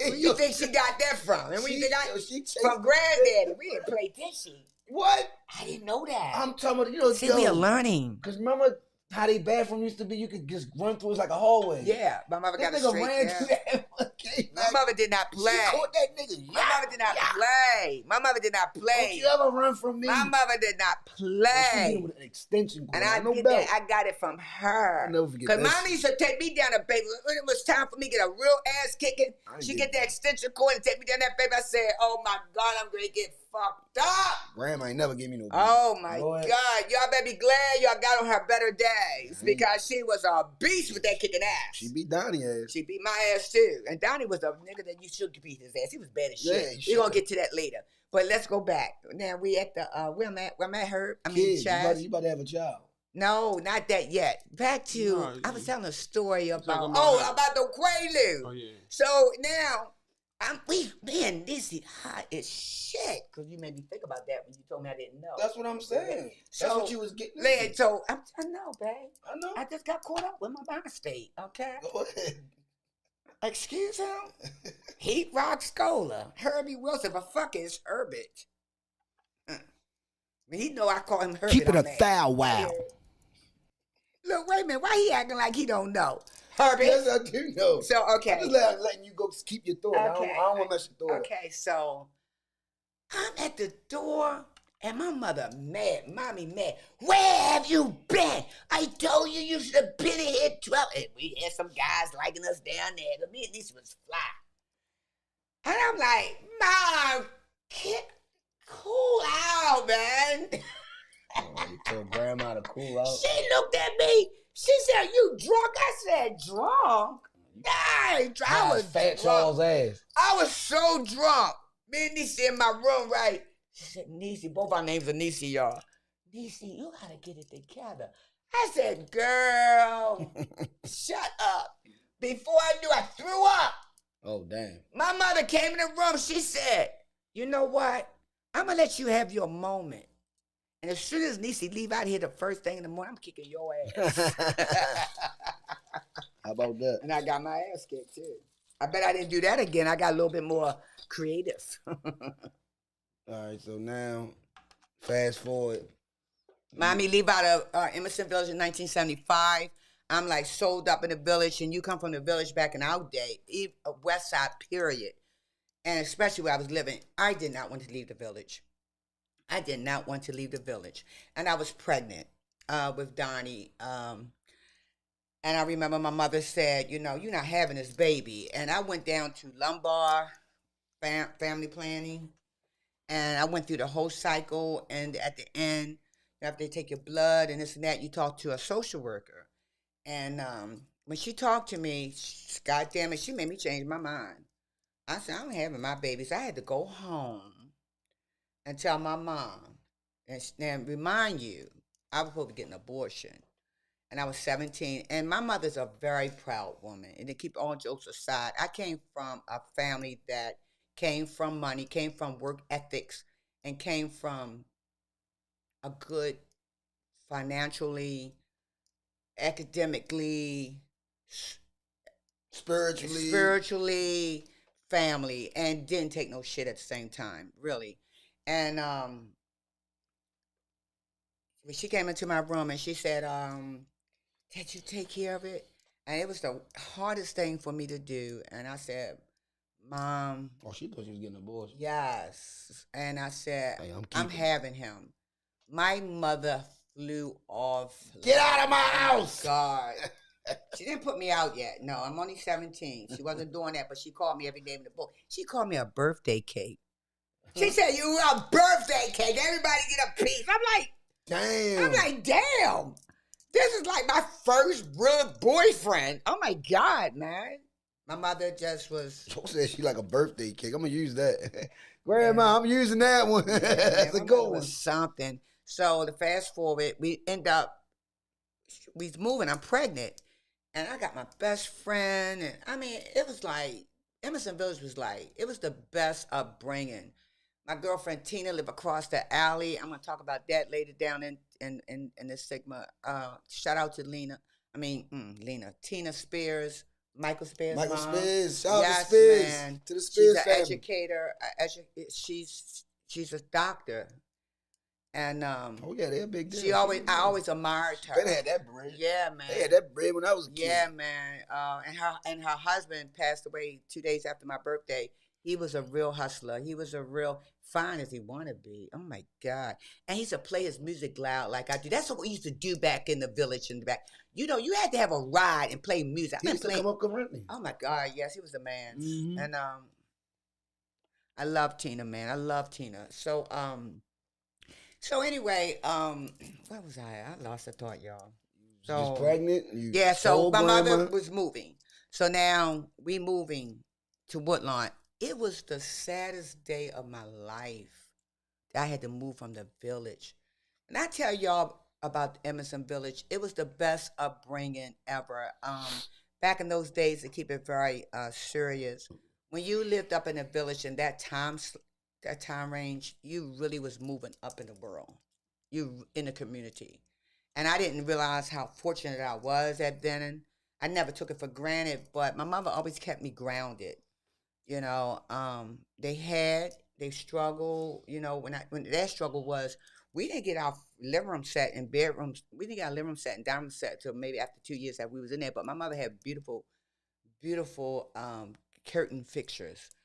Where you think she got that from? And where you think she from Granddaddy. We didn't play this shit. What? I didn't know that. I'm talking about, See, we are learning. Because remember how they bathroom used to be? You could just run through it like a hallway. Yeah, my mother got This a nigga straight ran down. through that. Okay, My mother did not play. She caught that nigga. My mother did not play. My mother did not Don't play. you ever run from me? My mother did not She play. did with an extension cord. And I no get belt. that. I got it from her. I'll never forget Cause that mommy used to take me down the baby. When it was time for me to get a real ass kicking, I she get get the extension cord and take me down that baby. I said, "Oh my God, I'm gonna get fucked up." Grandma ain't never gave me no beat. Oh my Lord. God, y'all better be glad y'all got on her better days because she was a beast with that kicking ass. She beat Donnie ass. She beat my ass too. And Donnie was a nigga that you should beat his ass. He was bad as Yeah, shit. he We're gonna should. get to that later. But let's go back. Now we at the where I'm at Herb. I mean Kids, Chaz. you about to have a child. No, not that yet. Back to No, I was telling a story about talking about- about the Quaalude. Oh yeah. So now this is hot as shit. Cause you made me think about that when you told me I didn't know. That's what I'm saying. So, That's what you was getting. Man, so I know, babe. I know. I just got caught up with my mind state, okay? Go ahead. Excuse him? Heat Rock Scholar. Herbie Wilson, but fuck is Herbert. I mean, he know I call him Herbert. Keep it a on that. thou wow. Look, wait a minute. Why he acting like he don't know? Herbert. Yes, I do know. So, okay. I'm just letting you go keep your thought. I Okay. don't want to mess your thought. Okay, so I'm at the door and my mother mad, mommy mad. Where have you been? I told you you should have been in here 12. And we had some guys liking us down there. But me and Lisa was fly. And I'm like, Mom, cool out, man. Oh, you told Grandma to cool out. She looked at me. She said, you drunk? I said, drunk? Nah, I ain't drunk. I was Fat drunk. Charles ass. I was so drunk. Me and Niecy in my room, right? She said, Niecy, both our names are Niecy, y'all. Niecy, you gotta get it together. I said, girl, shut up. Before I knew, I threw up. Oh, damn. My mother came in the room. She said, you know what? I'm gonna let you have your moment. And as soon as Niecy leave out here the first thing in the morning, I'm kicking your ass. How about that? And I got my ass kicked, too. I bet I didn't do that again. I got a little bit more creative. All right, so now, fast forward. Mommy leave out of Emerson Village in 1975. I'm like sold up in the village, and you come from the village back in our day, West Side, period. And especially where I was living, I did not want to leave the village. I did not want to leave the village. And I was pregnant with Donnie. And I remember my mother said, you know, you're not having this baby. And I went down to lumbar family planning. And I went through the whole cycle. And at the end, after they take your blood and this and that, you talk to a social worker. And when she talked to me, God damn it, she made me change my mind. I said, I'm having my babies. I had to go home and tell my mom and remind you, I was supposed to get an abortion. And I was 17. And my mother's a very proud woman. And to keep all jokes aside, I came from a family that came from money, came from work ethics, and came from a good financially, academically, spiritually family, and didn't take no shit at the same time, really. And when she came into my room and she said, did you take care of it? And it was the hardest thing for me to do. And I said, Mom. Oh, she thought she was getting an abortion. Yes. And I said, hey, I'm having him. My mother flew off. Get out of my house! God. She didn't put me out yet. No, I'm only 17. She wasn't doing that, but she called me every day in the book. She called me a birthday cake. She said, you a birthday cake. Everybody get a piece. I'm like, damn. This is like my first real boyfriend. Oh, my God, man. My mother just was. Joe said she like a birthday cake. I'm going to use that. Grandma, I'm using that one. That's a good one. Something. So to fast forward, we moving. I'm pregnant. And I got my best friend. And I mean, it was like, Emerson Village was like, it was the best upbringing. My girlfriend Tina lived across the alley. I'm going to talk about that later down in the Sigma. Shout out to Lena. Tina Spears. Michael Spears' mom. Spears. Shout out to Spears. Man. To the Spears family. family. She's an educator. She's a doctor. And oh yeah, they're a big deal. I always admired her. They had that bread. Yeah, man. They had that bread when I was a kid. Yeah, man. And her husband passed away 2 days after my birthday. He was a real hustler. He was a real fine as he want to be. Oh my God! And he used to play his music loud like I do. That's what we used to do back in the village in the back. You know, you had to have a ride and play music. He used to come up currently. Oh my God! Yes, he was a man. Mm-hmm. And I love Tina, man. I love Tina. So anyway, where was I? I lost the thought, y'all. So you was pregnant. Yeah. So my mother was moving. So now we moving to Woodlawn. It was the saddest day of my life that I had to move from the village. And I tell y'all about Emerson Village, it was the best upbringing ever. Back in those days, to keep it very serious, when you lived up in the village in that time range, you really was moving up in the world, you in the community. And I didn't realize how fortunate I was at then. I never took it for granted, but my mother always kept me grounded. You know, they struggled, you know, when their struggle was, we didn't get our living room set and bedrooms. We didn't get our living room set and dining room set till maybe after 2 years that we was in there. But my mother had beautiful, beautiful curtain fixtures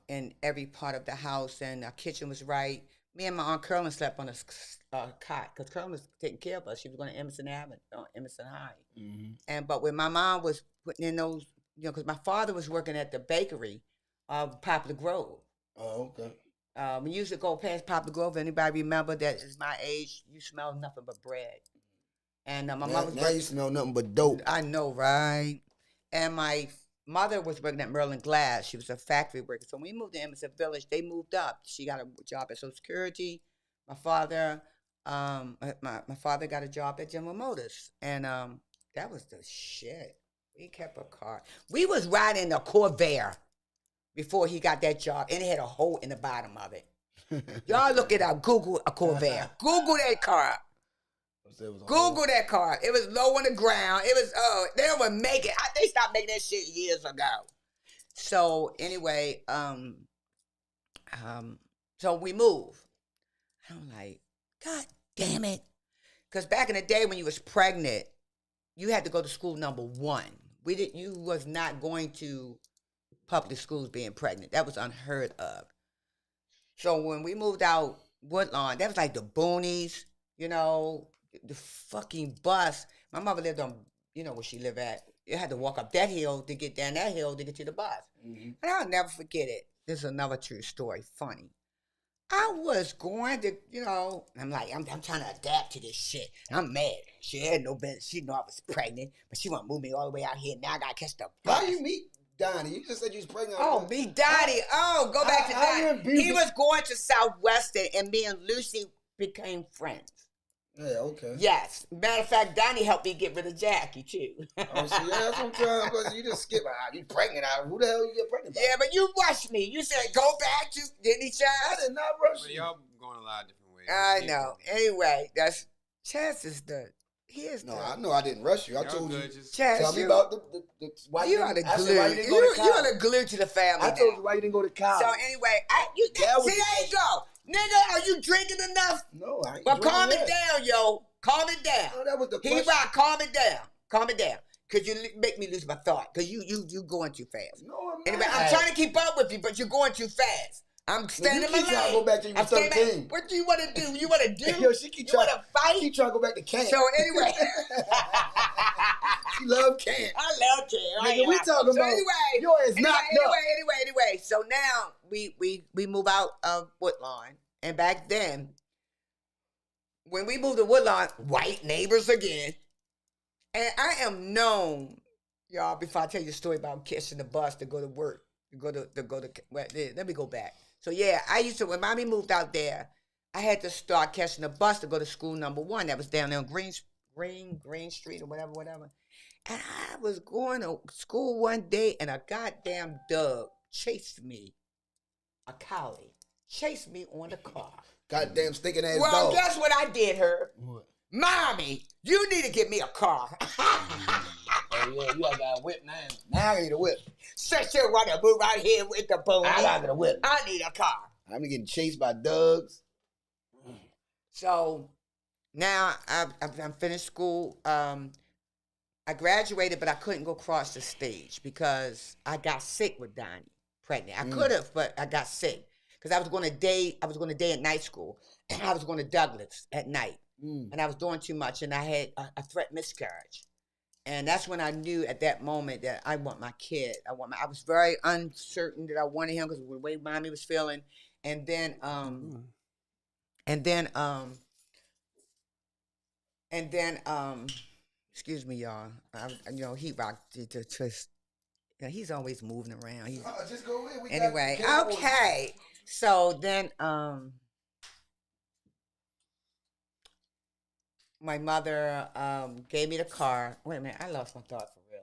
in every part of the house. And our kitchen was right. Me and my Aunt Curlin slept on a cot because Curlin was taking care of us. She was going to Emerson Avenue, Emerson High. Mm-hmm. But when my mom was putting in those, you know, because my father was working at the bakery of Poplar Grove. Oh, okay. We used to go past Poplar Grove. Anybody remember that is my age? You smell nothing but bread. And my mother was now you smell nothing but dope. I know, right? And my mother was working at Merlin Glass. She was a factory worker. So when we moved to Emerson Village, they moved up. She got a job at Social Security. My father, my father got a job at General Motors, and that was the shit. We kept a car. We was riding a Corvair before he got that job, and it had a hole in the bottom of it. Y'all look it up. Google a Corvair. Google that car. Google that car. It was low on the ground. It was, they don't make it. They stopped making that shit years ago. So anyway, So we move. I'm like, God damn it. Because back in the day when you was pregnant, you had to go to school number 1. You was not going to public schools being pregnant. That was unheard of. So when we moved out Woodlawn, that was like the boonies, the fucking bus. My mother lived on, where she lived at. You had to walk up that hill to get down that hill to get to the bus. Mm-hmm. And I'll never forget it. This is another true story, funny. I was going to, I'm like, I'm trying to adapt to this shit. I'm mad. She had no business. She knew I was pregnant, but she want to move me all the way out here. Now I got to catch the bus. How you meet Donnie? You just said you was pregnant. Oh, meet Donnie. Go back to Donnie. He was going to Southwestern, and me and Lucy became friends. Yeah, okay. Yes. Matter of fact, Donnie helped me get rid of Jackie, too. Oh, see, yeah, that's what I'm trying. Because you just skip out. You pregnant out. Who the hell you get pregnant by? Yeah, but you rushed me. You said, go back to, didn't he, Chaz? I did not rush Well, you. y'all going a lot of different ways. I know. Anyway, that's, Chaz is the, he is the. No, I know I didn't rush you. I Y'all told you. good, just- Chaz, Tell me about the why you are the I glue. said, why you didn't go to You college? are the glue to the family. I told you why you didn't go to college. So anyway, see, there you go. Nigga, are you drinking enough? No, I ain't Well, drinking calm it that. down, yo. Calm it down. No, that was the He question. right, calm it down. Calm it down. Because you make me lose my thought. Because you going too fast. No, I'm not. Anyway, I'm trying to keep up with you, but you're going too fast. I'm standing you in keep my trying lane. to go back to you I'm was standing 13. back. What do you want to do? You want to do? Yo, she keep you want trying to fight? She trying to go back to camp. So anyway. She love camp. I love camp. Nigga, we talking about your ass knocked up. Anyway. So now we move out of Woodlawn. And back then, when we moved to Woodlawn, white neighbors again. And I am known, y'all, before I tell you a story about catching the bus to go to work, let me go back. So yeah, I used to, when mommy moved out there, I had to start catching the bus to go to school number 1. That was down there on Green Street or whatever. And I was going to school one day and a goddamn dog chased me, a collie, chased me on the car. Goddamn stinking ass Well, dog. guess what I did, her? What? Mommy, you need to get me a car. Oh yeah, you got a whip now. Now I need a whip. Shut your want to move out here with the bone. I got a whip. I need a car. I'm getting chased by dogs. So now I'm finished school. I graduated, but I couldn't go across the stage because I got sick with Donnie, pregnant. I could have, but I got sick because I was going to day at night school, and I was going to Douglas at night, and I was doing too much, and I had a threat miscarriage. And that's when I knew at that moment that I want my kid. I was very uncertain that I wanted him because of the way mommy was feeling. And then, excuse me, y'all. He rocked the twist. He's always moving around. Just go in. Anyway, okay. So then, my mother gave me the car. Wait a minute, I lost my thought for real.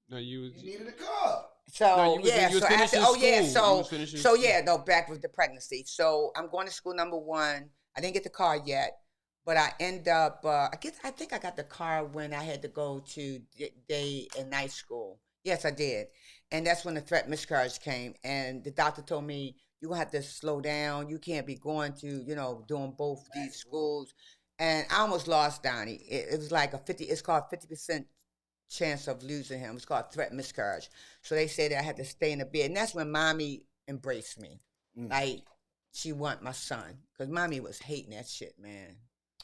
No, you needed a car. So No, you was finishing school. You was finishing school. Back with the pregnancy. So I'm going to school number 1. I didn't get the car yet, but I end up. I think I got the car when I had to go to day and night school. Yes, I did, and that's when the threat miscarriage came, and the doctor told me you're gonna have to slow down. You can't be going to doing both these schools. And I almost lost Donnie. It was like it's called 50% chance of losing him. It's called threat miscarriage. So they said that I had to stay in the bed. And that's when mommy embraced me. Like, she want my son. Because mommy was hating that shit, man.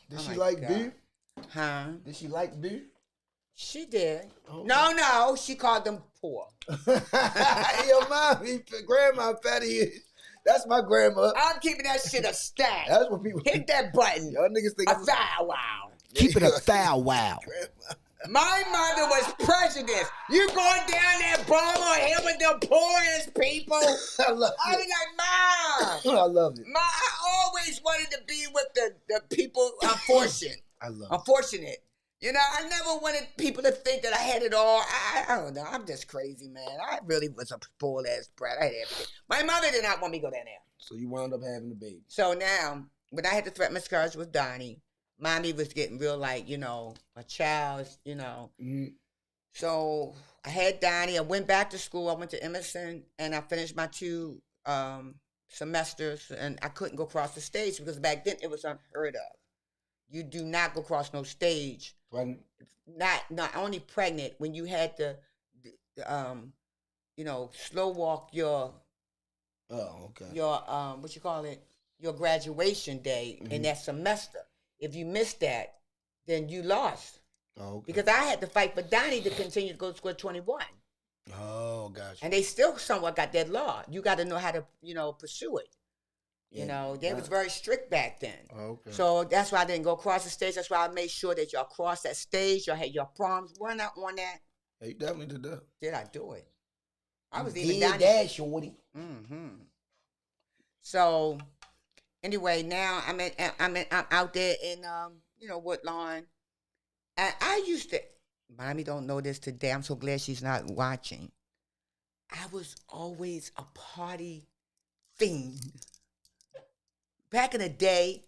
Did Oh she my like God. beef? Huh? Did she like beef? She did. Oh. No, she called them poor. Yo, mommy, grandma fatty. That's my grandma. I'm keeping that shit a stack. That's what people Hit that button. Y'all niggas think A foul wow. Keep it a foul wow. My mother was prejudiced. You going down that Baltimore Hill with the poorest people? I love I was it. like, Mom. I love it. I always wanted to be with the people unfortunate. I love it. Unfortunate. I never wanted people to think that I had it all. I don't know. I'm just crazy, man. I really was a spoiled ass brat. I had everything. My mother did not want me to go down there. So you wound up having a baby. So now, when I had the threat miscarriage with Donnie, mommy was getting real like, a child, Mm-hmm. So I had Donnie. I went back to school. I went to Emerson, and I finished my 2 semesters, and I couldn't go across the stage because back then it was unheard of. You do not go across no stage. Pregnant? Not only pregnant, when you had to, slow walk your what you call it, your graduation day in that semester. If you missed that, then you lost. Oh, okay. Because I had to fight for Donnie to continue to go to school at 21. Oh, gotcha. And they still somewhat got that law. You got to know how to, pursue it. Yeah. They was very strict back then. Oh, okay. So that's why I didn't go across the stage. That's why I made sure that y'all crossed that stage. Y'all had your proms. We're not on that. Hey, you definitely did that. Did I do it? I was You even did down that, shorty. Mm-hmm. So anyway, now I'm out there in Woodlawn. And I used to. Mommy don't know this today. I'm so glad she's not watching. I was always a party fiend. Back in the day,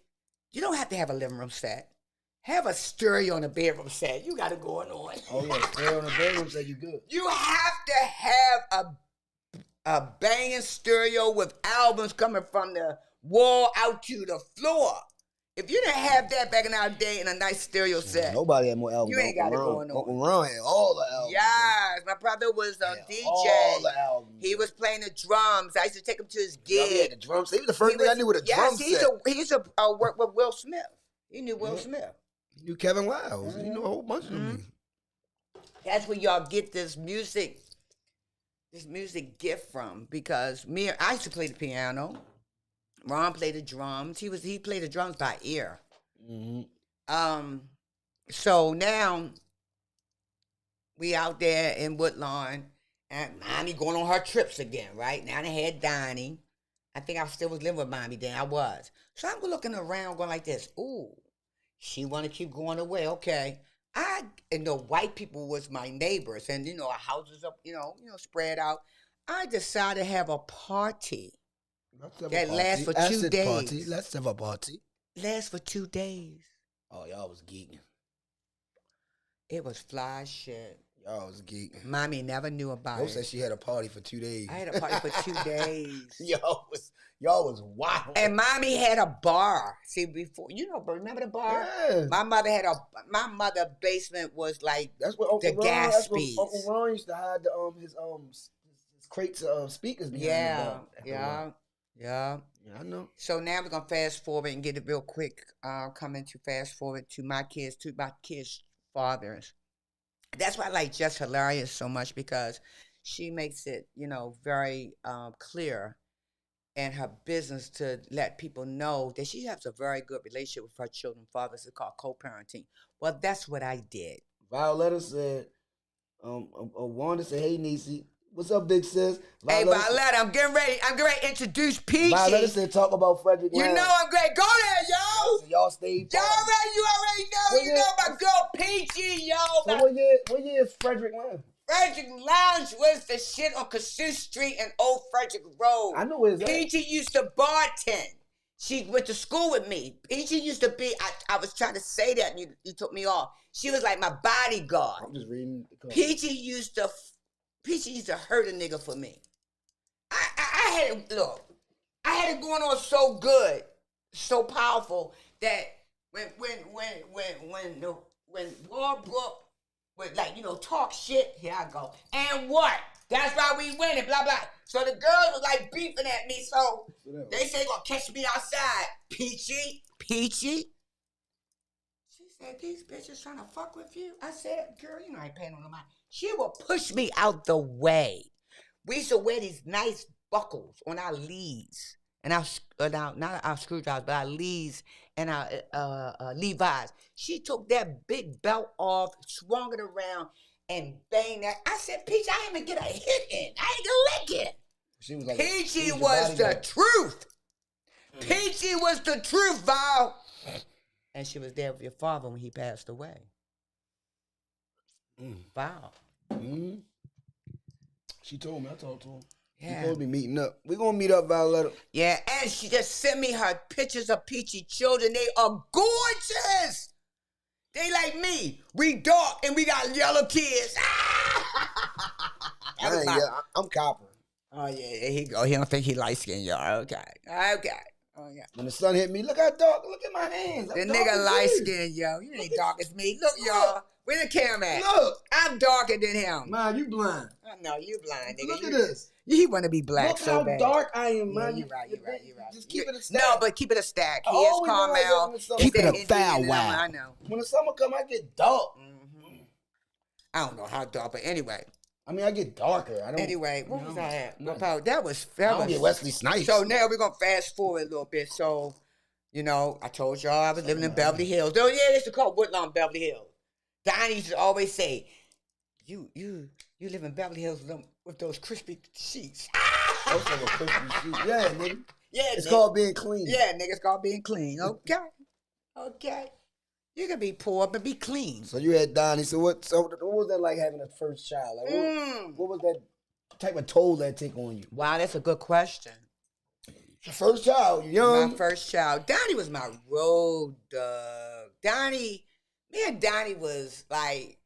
you don't have to have a living room set. Have a stereo on the bedroom set. You got it going on. Oh, yeah. Stereo on the bedroom said you good. You have to have a banging stereo with albums coming from the wall out to the floor. If you didn't have that back in our day in a nice stereo set, Nobody had more albums. You ain't got it going on. Uncle Ron had all the albums. yes, my brother was a DJ. All the albums. He was playing the drums. I used to take him to his Yeah, he had gig. the drum set. He was the first nigga I knew with a drum set. He's work with Will Smith. He knew Will Smith. He knew Kevin Liles. He knew a whole bunch of them. That's where y'all get this music gift from. Because I used to play the piano. Ron played the drums. He played the drums by ear. Mm-hmm. So now we out there in Woodlawn, and Mommy going on her trips again. Right now, I had Donnie. I think I still was living with Mommy then. I was. So I'm looking around, going like this. Ooh, she want to keep going away. Okay. And the white people was my neighbors, and our houses up, spread out. I decided to have a party. That lasts for 2 days. Party. Let's have a party. Lasts for 2 days. Oh, y'all was geeking. It was fly shit. Y'all was geeking. Mommy never knew about Yo it. said she had a party for 2 days. I had a party for 2 days. y'all was wild. And Mommy had a bar. See, before remember the bar? Yes. My mother basement was like That's what Uncle the Ron, that's what Gatsby's. Uncle Ron used to hide his crates of speakers behind the bar. Yeah. Yeah, I know. So now we're gonna fast forward and get it real quick. Coming to fast forward to my kids' fathers. That's why I like Just Hilarious so much, because she makes it, very clear in her business to let people know that she has a very good relationship with her children's fathers. It's called co-parenting. Well, that's what I did. Violetta said, Wanda said, hey, Niecy. What's up, big sis? Hey, Violetta, I'm getting ready to introduce Peachy. Violetta said, talk about Frederick Lounge. You know I'm great. Go there, yo. So y'all stay. You already know. You know my girl Peachy, yo. So what year is Frederick Lounge? Frederick Lounge was the shit on Cassuth Street and Old Frederick Road. I know where it's at. Peachy used to bartend. She went to school with me. Peachy used to be, I was trying to say that and you took me off. She was like my bodyguard. I'm just reading the code. Peachy used to hurt a nigga for me. I had it going on so good, so powerful that when Warbrook would talk shit, here I go. And what? That's why we winning, blah blah. So the girls was like beefing at me, so they say gonna catch me outside. Peachy. She said, these bitches trying to fuck with you. I said, girl, I ain't paying no mind. She will push me out the way. We used to wear these nice buckles on our leads. And not our screwdrivers, but our leads and our Levi's. She took that big belt off, swung it around, and banged that. I said, Peach, I ain't even get a hit in. I ain't gonna lick it. She was like, Peachy was the truth. Peachy was the truth, Val. And she was there with your father when he passed away. Wow. Mm-hmm. She told me. I talked to him. Yeah. We're supposed to be meeting up. We're going to meet up, Violetta. Yeah, and she just sent me her pictures of Peachy children. They are gorgeous. They like me. We dark and we got yellow kids. I'm copper. Oh yeah, there he go. He don't think he light skinned, y'all. Okay. When the sun hit me, look how dark. Look at my hands. The I'm dark nigga as light you. skinned, yo. You ain't dark as me. Look, y'all. Where the camera at? Look. I'm darker than him. Man, you blind. I know you blind, nigga. Look at this. He want to be black Look so how bad. dark I am, Yeah, man. you're right. Just keep it a stack. No, but keep it a stack. I He is always been like that Carmel. in the summer. Keep it a Indian foul and wow. I know. When the summer come, I get dark. I don't know how dark, but anyway. I mean, I get darker. I don't. Anyway, what was I at? No. That was I don't get Wesley Snipes. So now we're gonna fast forward a little bit. So, you know, I told y'all I was living in Beverly Hills. Oh yeah, they used to call Woodlawn Beverly Hills. Donnie used to always say, "You live in Beverly Hills with those crispy sheets." Those are crispy sheets. Yeah, nigga. Yeah, It's nigga. called being clean. Yeah, nigga, it's called being clean. Okay. You can be poor, but be clean. So you had Donnie. So what was that like having a first child? Like what was that type of toll that take on you? Wow, that's a good question. Your first child, young. My first child. Donnie was my road dog. Me and Donnie was like,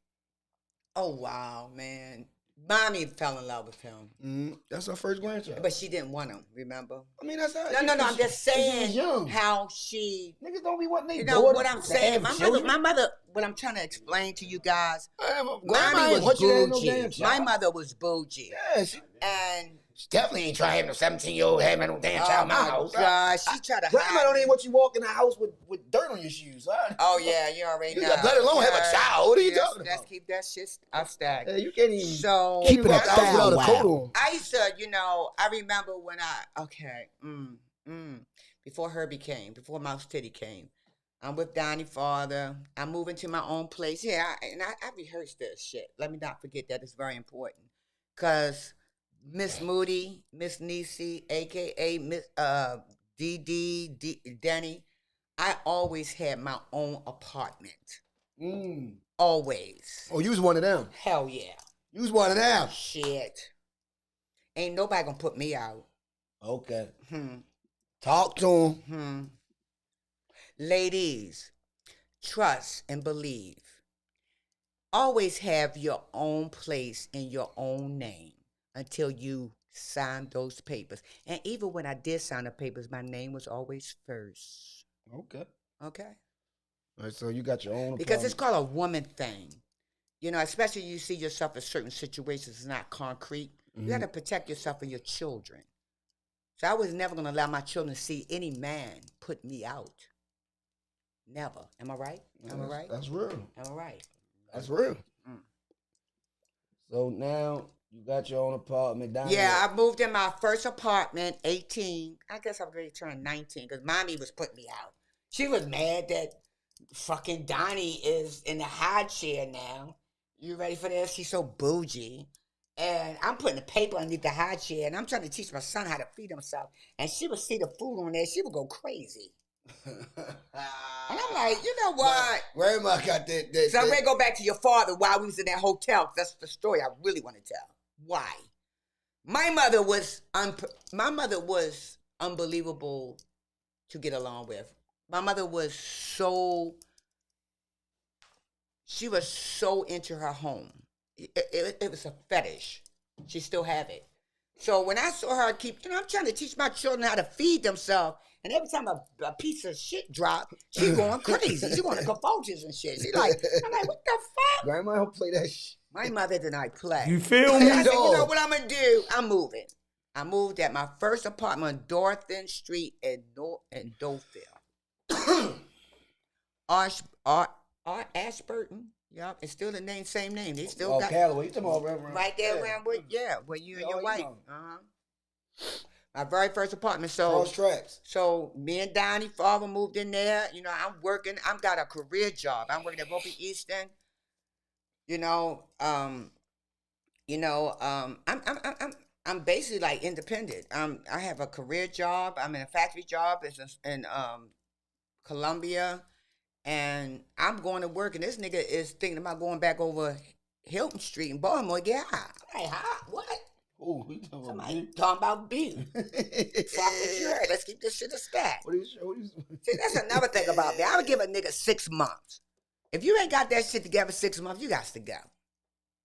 oh wow, man. Mommy fell in love with him. That's her first grandchild. But she didn't want him, remember? I mean, that's how. No, I'm just saying young. how she, Niggas don't be wanting they you know daughter what I'm to saying? have My children. mother, what I'm trying to explain to you guys, Grandma Mommy ain't was want you to have no damn bougie. child. My mother was bougie. Yeah, she And definitely ain't trying to have no 17-year-old having no damn child in my house. God, she tried to Grandma hide don't me. even want you walking in the house with dirt on your shoes. Huh? Oh yeah, you already know. Let alone have a child. What are you talking Let's about? keep that shit up stacked. Yeah, you can't even So Keep it walk a out without a foul coat wow. on. I used to, I remember when before Herbie came, before Mouse Titty came, I'm with Donnie father. I'm moving to my own place. Yeah, I rehearsed this shit. Let me not forget that. It's very important. Because Miss Moody, Miss Niecy, a.k.a. Miss Denny, I always had my own apartment. Always. Oh, you was one of them. Hell yeah. You was one of them. Shit. Ain't nobody gonna put me out. Okay. Talk to him. Ladies, trust and believe. Always have your own place in your own name until you sign those papers. And even when I did sign the papers, my name was always first. Okay. Okay? All right, so you got your own Because it's apartment. called a woman thing. You know, especially you see yourself in certain situations, it's not concrete. You got to protect yourself and your children. So I was never going to allow my children to see any man put me out. Never. Am I right? Am I right? That's real. Am I right? That's real. So now you got your own apartment down Yeah, I moved in my first apartment, 18. I guess I'm ready to turn 19 because mommy was putting me out. She was mad that fucking Donnie is in the high chair now. You ready for this? She's so bougie. And I'm putting the paper underneath the high chair and I'm trying to teach my son how to feed himself. And she would see the food on there. She would go crazy. And I'm like, you know what? Grandma got that. So I'm going to go back to your father while we was in that hotel. 'Cause that's the story I really want to tell. Why? My mother was unbelievable to get along with. My mother was she was so into her home. It was a fetish. She still have it. So when I saw her I'm trying to teach my children how to feed themselves. And every time a piece of shit drop, she going crazy. She going to convulsions and shit. I'm like, what the fuck? Grandma don't play that shit. My mother did not play. You feel And me? I said, you know what I'm going to do? I'm moving. I moved at my first apartment on Dorothy Street in Doteville. Ashburton. Yup, it's still the same name. They still got Callaway. You talking about Reverend? right there where you and your wife. know. My very first apartment. So Cross tracks. So me and Donnie father moved in there. You know, I'm working. I've got a career job. I'm working at Roby Easton. I'm basically like independent. I have a career job. I'm in a factory job. It's in Columbia, and I'm going to work. And this nigga is thinking about going back over Hilton Street in Baltimore. Get high. I'm like, high? What? Oh, you talking about Somebody me? talking about B. Fuck what you heard. Let's keep this shit a stack. What you See, that's another thing about me. I would give a nigga 6 months. If you ain't got that shit together 6 months, you got to go.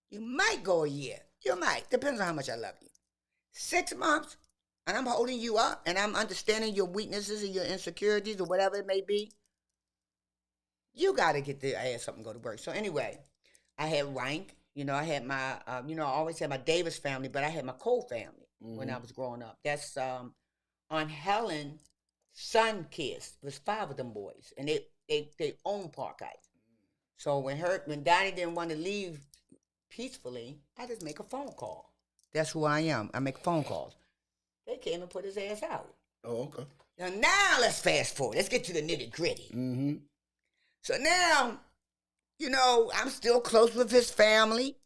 You might go a year. You might. Depends on how much I love you. 6 months, and I'm holding you up, and I'm understanding your weaknesses and your insecurities or whatever it may be, you got to get the ass up and go to work. So anyway, I had rank. You know, I had my, I always had my Davis family, but I had my Cole family when I was growing up. That's on Helen, son kids. It was 5 of them boys, and they own Park Heights. So when Donnie didn't want to leave peacefully, I just make a phone call. That's who I am. I make phone calls. They came and put his ass out. Oh, okay. Now let's fast forward. Let's get to the nitty gritty. Mm-hmm. So now, I'm still close with his family,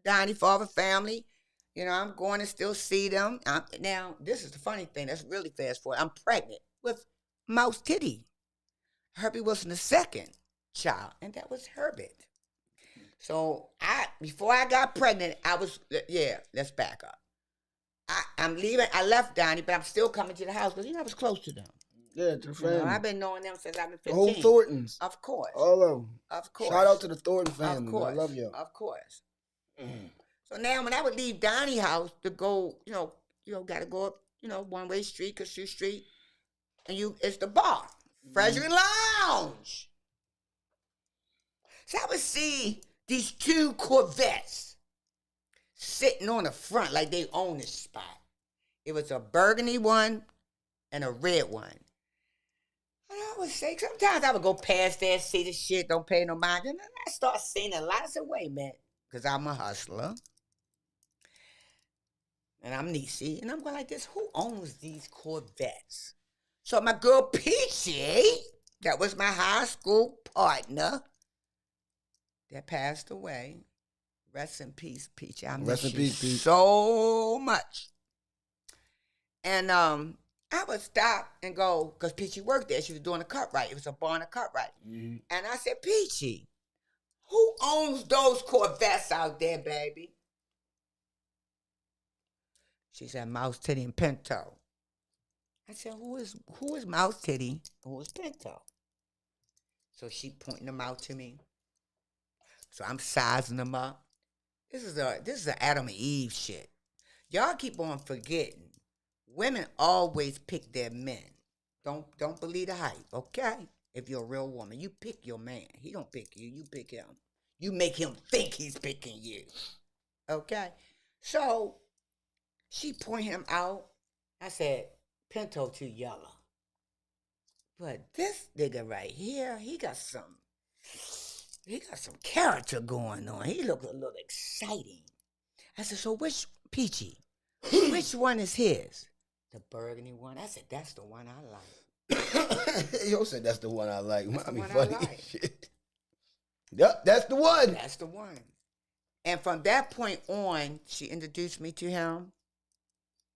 Donnie father family. I'm going to still see them. Now, this is the funny thing. That's really fast forward. I'm pregnant with Mouse Titty. Herbie Wilson the second child, and that was Herbert. So before I got pregnant, let's back up. I'm leaving. I left Donnie, but I'm still coming to the house because I was close to them. Yeah, to the family. I've been knowing them since I've been 15. The whole Thorntons. Of course. All of them. Of course. Shout out to the Thornton family. Of course. I love y'all. Of course. So now when I would leave Donnie's house to go, got to go up, one-way street, Cashew Street, and it's the bar, Treasury Lounge. So I would see these 2 Corvettes sitting on the front like they own this spot. It was a burgundy one and a red one. And I would say, sometimes I would go past there, see the shit, don't pay no mind. And then I start seeing a lot. I said, wait a minute, because I'm a hustler. And I'm Niecy. And I'm going like this, who owns these Corvettes? So my girl Peachy, that was my high school partner, that passed away. Rest in peace, Peachy. I miss you so much. And I would stop and go, because Peachy worked there. She was doing a cut right. It was a bar and a cut right. Mm-hmm. And I said, Peachy, who owns those Corvettes out there, baby? She said, Mouse Titty and Pinto. I said, who is Mouse Titty? Who is Pinto? So she pointing them out to me. So I'm sizing them up. This is a Adam and Eve shit. Y'all keep on forgetting. Women always pick their men. Don't believe the hype, okay? If you're a real woman, you pick your man. He don't pick you. You pick him. You make him think he's picking you, okay? So she pointed him out. I said, Pinto too yellow. But this nigga right here, he got some character going on. He looked a little exciting. I said, so which one is his? The burgundy one. I said, that's the one I like. Yo said that's the one I like. That's Mommy the one funny I like. shit. Yep, that's the one. That's the one. And from that point on, she introduced me to him.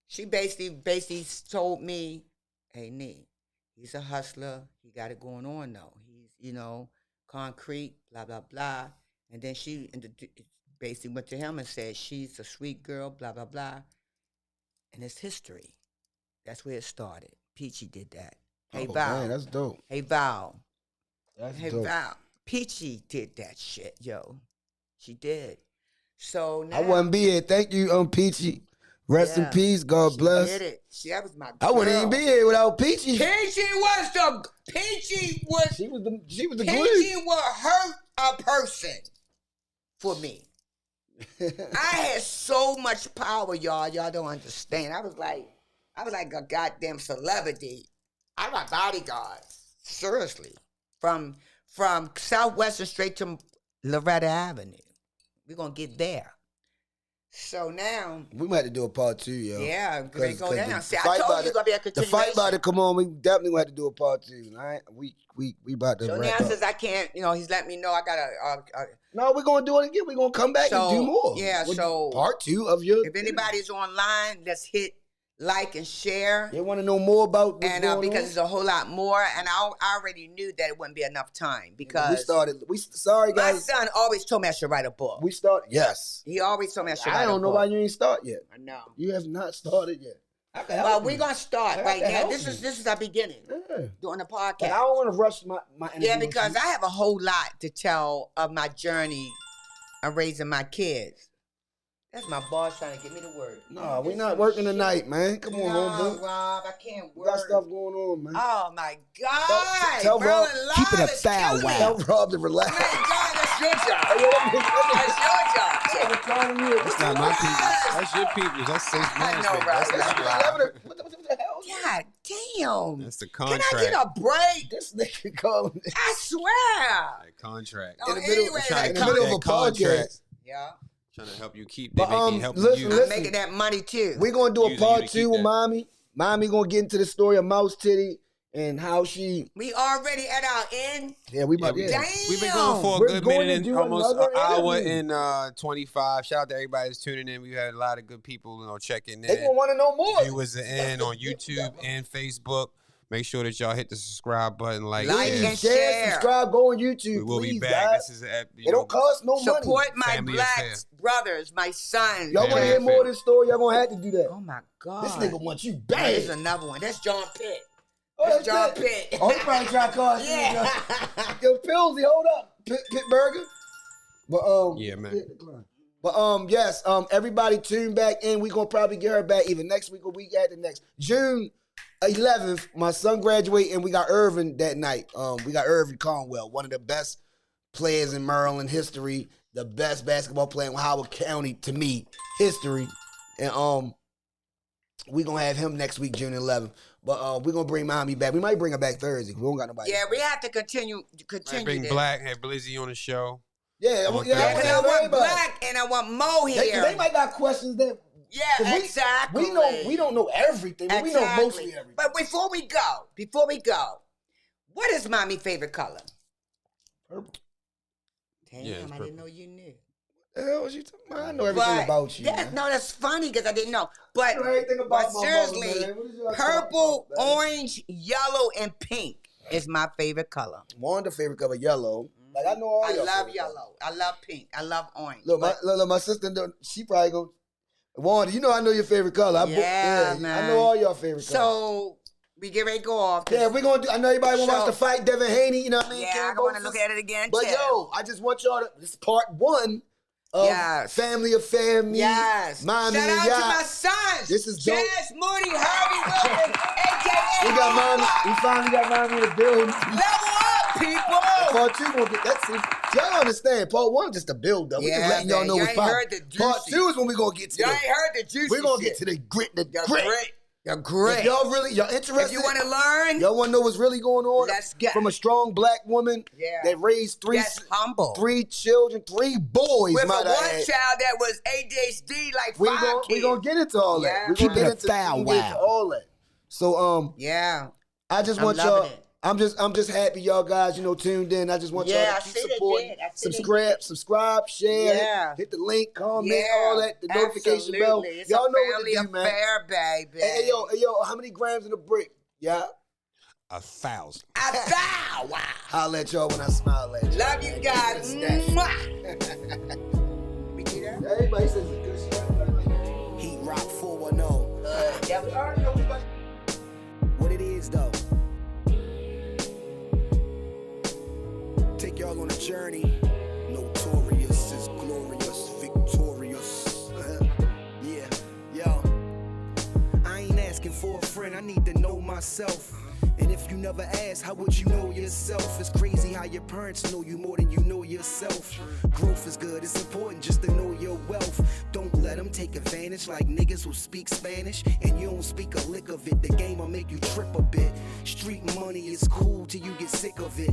She basically told me, hey, Nee, he's a hustler. He got it going on, though. He's, concrete, blah, blah, blah. And then she basically went to him and said, she's a sweet girl, blah, blah, blah. And it's history. That's where it started. Peachy did that. Hey, Val. Man, that's dope. Hey, Val. That's hey, dope. Val. Peachy did that shit, yo. She did. So now. I wouldn't be here. Thank you, Peachy. Rest in peace. God bless. Did it. That was my girl. I wouldn't even be here without Peachy. She was She was the glue. Peachy was a person for me. I had so much power, y'all. Y'all don't understand. I was like a goddamn celebrity. I got bodyguards. Seriously. From Southwestern straight to Loretta Avenue. We're gonna get there. So now we might have to do a part 2, yo. Yeah, they go down. See, I told you it's gonna be a continuation. The fight about to come on. We definitely have to do a part 2. All right, we about to. So wrap now up. since I can't, he's letting me know I gotta. No, we're gonna do it again. We're gonna come back and do more. Yeah. So part 2 of your. If anybody's online, let's hit like and share. They want to know more about what's going because on? there's a whole lot more, and I already knew that it wouldn't be enough time because sorry guys. My son always told me I should write a book. We start. Yes. He always told me I should write a book. I don't know why you ain't start yet. I know. You have not started yet. Well, we're gonna start right now. This is our beginning. Yeah. Doing the podcast. But I don't want to rush my interview. Yeah, because I have a whole lot to tell of my journey of raising my kids. That's my boss trying to get me to work. No, we not working tonight, man. Come on, homeboy. Rob, I can't We work. got stuff going on, man. Oh my God! Tell Rob, Merlin Love keep it a is foul killing me. Tell Rob to relax. Man, God, that's your job. Hey, yo, that That's your job. nigga telling you. That's not my people. That's your people. That's safe I know, management. right? That's your job. What the hell? God damn! That's the Can contract. I get a break? This nigga calling me I swear. That contract. Oh, in the middle, anyway, in the that middle of a contract. podcast. Yeah, Trying to help you keep. But, They making helping listen, you. listen. I'm making that money too. We're gonna do a Using you part to keep 2 with that. Mommy. Mommy gonna get into the story of Mouse Titty and how she. We already at our end. Yeah, we about Yeah, to. Damn. We've been going for a We're good going minute to and do almost an another hour interview. and 25. Shout out to everybody that's tuning in. We've had a lot of good people, checking They gonna in. want to know more. Viewers are in on YouTube and Facebook. Make sure that y'all hit the subscribe button, like Like and and share. subscribe, go on YouTube. we will please, be back. guys. This is It don't cost no money. Support my Family black affair. brothers, my sons. Y'all want to Family hear more affair. of this story? Y'all gonna have to do that. Oh my God. This nigga wants you There's bad. another one. That's John Pitt. Oh, That's John it. Pitt. Oh, he probably try to call you. Yeah. Yo, Pillsy, hold up, Pittsburgher. But Yeah, man. But yes, everybody tune back in. We gonna probably get her back either next week or week after next. June 11th, my son graduate, and we got Irvin that night. We got Irvin Conwell, one of the best players in Maryland history, the best basketball player in Howard County to me history, and we gonna have him next week, June 11th. But we gonna bring Mommy back. We might bring her back Thursday. We don't got nobody. Yeah, we have to continue I bring this. Black, had Blizzy on the show. Yeah, On yeah. Yeah, I because I have want everybody. Black and I want Mo here. They might got questions that. 'cause Yeah, exactly. We don't know everything, but we know mostly everything. But before we go, what is Mommy's favorite color? Purple. Damn, Yeah, it's I purple. didn't know you knew. The hell was you talking about? I know everything about you. man. No, that's funny because I didn't know. But, I know everything about but my seriously, mother, man. What is y'all purple, talking about, man? orange, yellow, and pink is my favorite color. Wanda favorite color yellow. Like I know all I your love favorite yellow. colors. I love pink. I love orange. Look, But- my sister, she probably go. Wanda, you know I know your favorite color. Yeah, I man. know all your favorite colors. so we get ready to go off. 'cause- Yeah, we're gonna do. I know everybody want us So- to fight Devin Haney. You know what I mean? Yeah, Cam I want to Bosis. look at it again. But too. yo, I just want y'all to. This is part 1 of Yes. Family Affair. Me, Yes. Mommy, Shout and out to y'all. my sons. This is dope. Jazz Moody, Harvey Wilkins, a.k.a. We got Mommy. We finally got Mommy in the building. Level up, people. Part 2 gonna get that. See, y'all understand? Part 1 just a build up. We just Yeah, letting y'all man. know You what's ain't poppin'. heard the Part juicy. 2 is when we gonna get to Y'all the. ain't heard the juicy We're gonna shit. get to the grit, the The grit. grit. The grit. If y'all interested, If you want to learn, y'all want to know what's really going on. Let's get- from a strong black woman Yeah. that raised that's humble. 3 children, 3 boys. With a might one I add. child that was ADHD, like We 5 gonna kids. get into all that. Yeah. We Keep gonna it get a into foul we gonna get into wow. all that. So Yeah. I just I'm want loving y'all. it. I'm just happy y'all guys, tuned in. I just want Yeah, y'all I to keep see they supporting. did. I see they Subscribe, share, Yeah. hit the link, comment, Yeah. all that, the notification bell. Absolutely. It's Y'all a know what family to do, man. affair, baby. Hey, yo, how many grams in a brick? Yeah. 1,000. I vow. Wow. I'll let y'all when I smile at you. Love you guys. Mwah. We do that? Everybody says it's good stuff. Heat Rock 410. Yeah, we already know we about What it is though. Take y'all on a journey. Notorious is glorious, victorious. Yeah, yo. I ain't asking for a friend, I need to know myself. And if you never ask, how would you know yourself? It's crazy how your parents know you more than you know yourself. Growth is good, it's important just to know your wealth. Don't let them take advantage like niggas who speak Spanish. And you don't speak a lick of it, the game will make you trip a bit. Street money is cool till you get sick of it.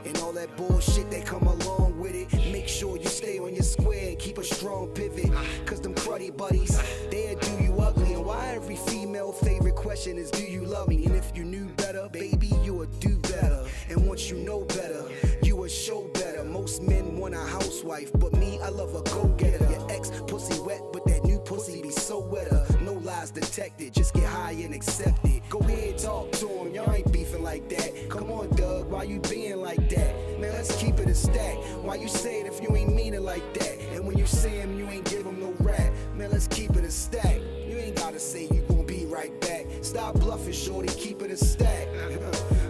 And all that bullshit that come along with it. Make sure you stay on your square and keep a strong pivot. Cause them cruddy buddies, they'll do you ugly. And why every female favorite question is, do you love me? And if you knew better, baby, you would do better. And once you know better, you would show better. Most men want a housewife, but me, I love a go-getter. Your ex pussy wet, but that new pussy be so wetter. No lies detected, just get high and accept it. Go ahead, talk to him, y'all ain't beefing like that. Come on, Doug, why you being like that? Man, let's keep it a stack. Why you say it if you ain't mean it like that? And when you see him, you ain't give him no rap. Man, let's keep it a stack. You ain't gotta say you gon' be right back. Stop bluffing, shorty, keep it a stack.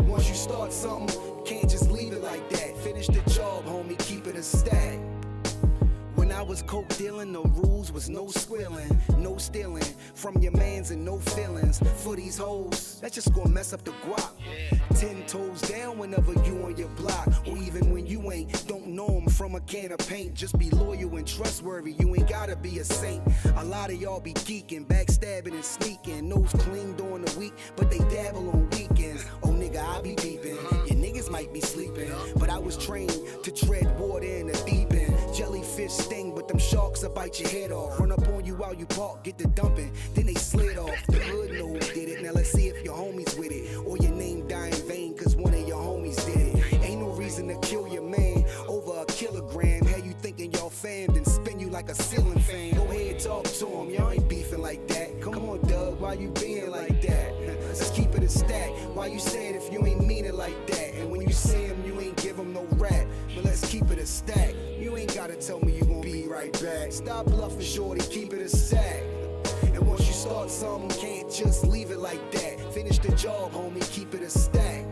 Once you start something, you can't just leave it like that. Finish the job, homie, keep it a stack. When I was coke dealing, the rules was hoes, no squealing, no stealing from your mans and no feelings for these hoes. That's just gonna mess up the guap. 10 toes down whenever you on your block, or even when you ain't. Don't know 'em from a can of paint. Just be loyal and trustworthy. You ain't gotta be a saint. A lot of y'all be geeking, backstabbing and sneaking. Nose clean during the week, but they dabble on weekends. Oh nigga, I be beeping. Your niggas might be sleeping, but I was trained to tread water in the deep end. Jellyfish sting, but them sharks will bite your head off. Run up on you while you park, get the dumping, then they slid off. The hood know who did it. Now let's see if your homies with it, or your name die in vain cause one of your homies did it. Ain't no reason to kill your man over a kilogram. How you thinking y'all fam, then spin you like a ceiling fan. Go ahead, talk to him, y'all ain't beefing like that. Come on, Doug, why you being like that? Let's keep it a stack. Why you say it if you ain't mean it like that? And when you see him, you ain't give him no rap. But let's keep it a stack. You ain't gotta tell me you gon' be right back. Stop bluffing, shorty, keep it a stack. And once you start something, can't just leave it like that. Finish the job, homie, keep it a stack.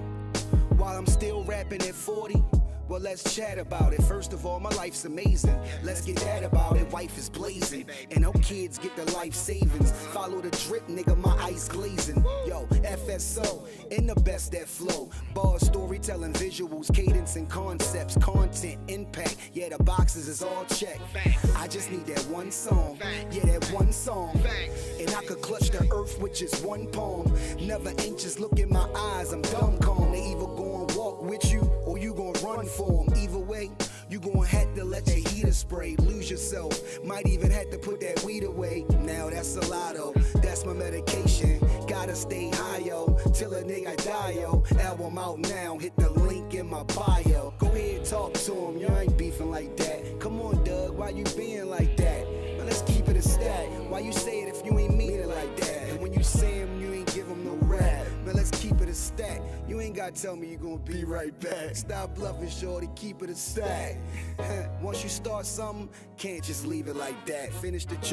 While I'm still rapping at 40, well, let's chat about it. First of all, my life's amazing. Let's get that about it. Wife is blazing, and her kids get the life savings. Follow the drip, nigga, my ice glazing. Yo, FSO, in the best that flow. Bars, storytelling, visuals, cadence, and concepts. Content, impact, yeah, the boxes is all checked. I just need that one song, yeah, that one song. And I could clutch the earth with just one palm. Never anxious, look in my eyes, I'm dumb calm. They either gon' walk with you, or you gon' run for them. Either way, you gon' have to let your heater spray. Lose yourself, might even have to put that weed away. Now that's a lotto, that's my medication. Gotta stay high, yo, till a nigga die, yo. Album out now, hit the link in my bio. Go ahead, talk to him, you ain't beefing like that. Come on, Doug, why you being like that? Now let's keep it a stack. Why you say it if you ain't mean it like that? And when you say him, you ain't give him no rap. Man, let's keep it a stack. You ain't gotta tell me you gonna be right back. Stop bluffing, shorty, keep it a stack. Once you start something, can't just leave it like that. Finish the job.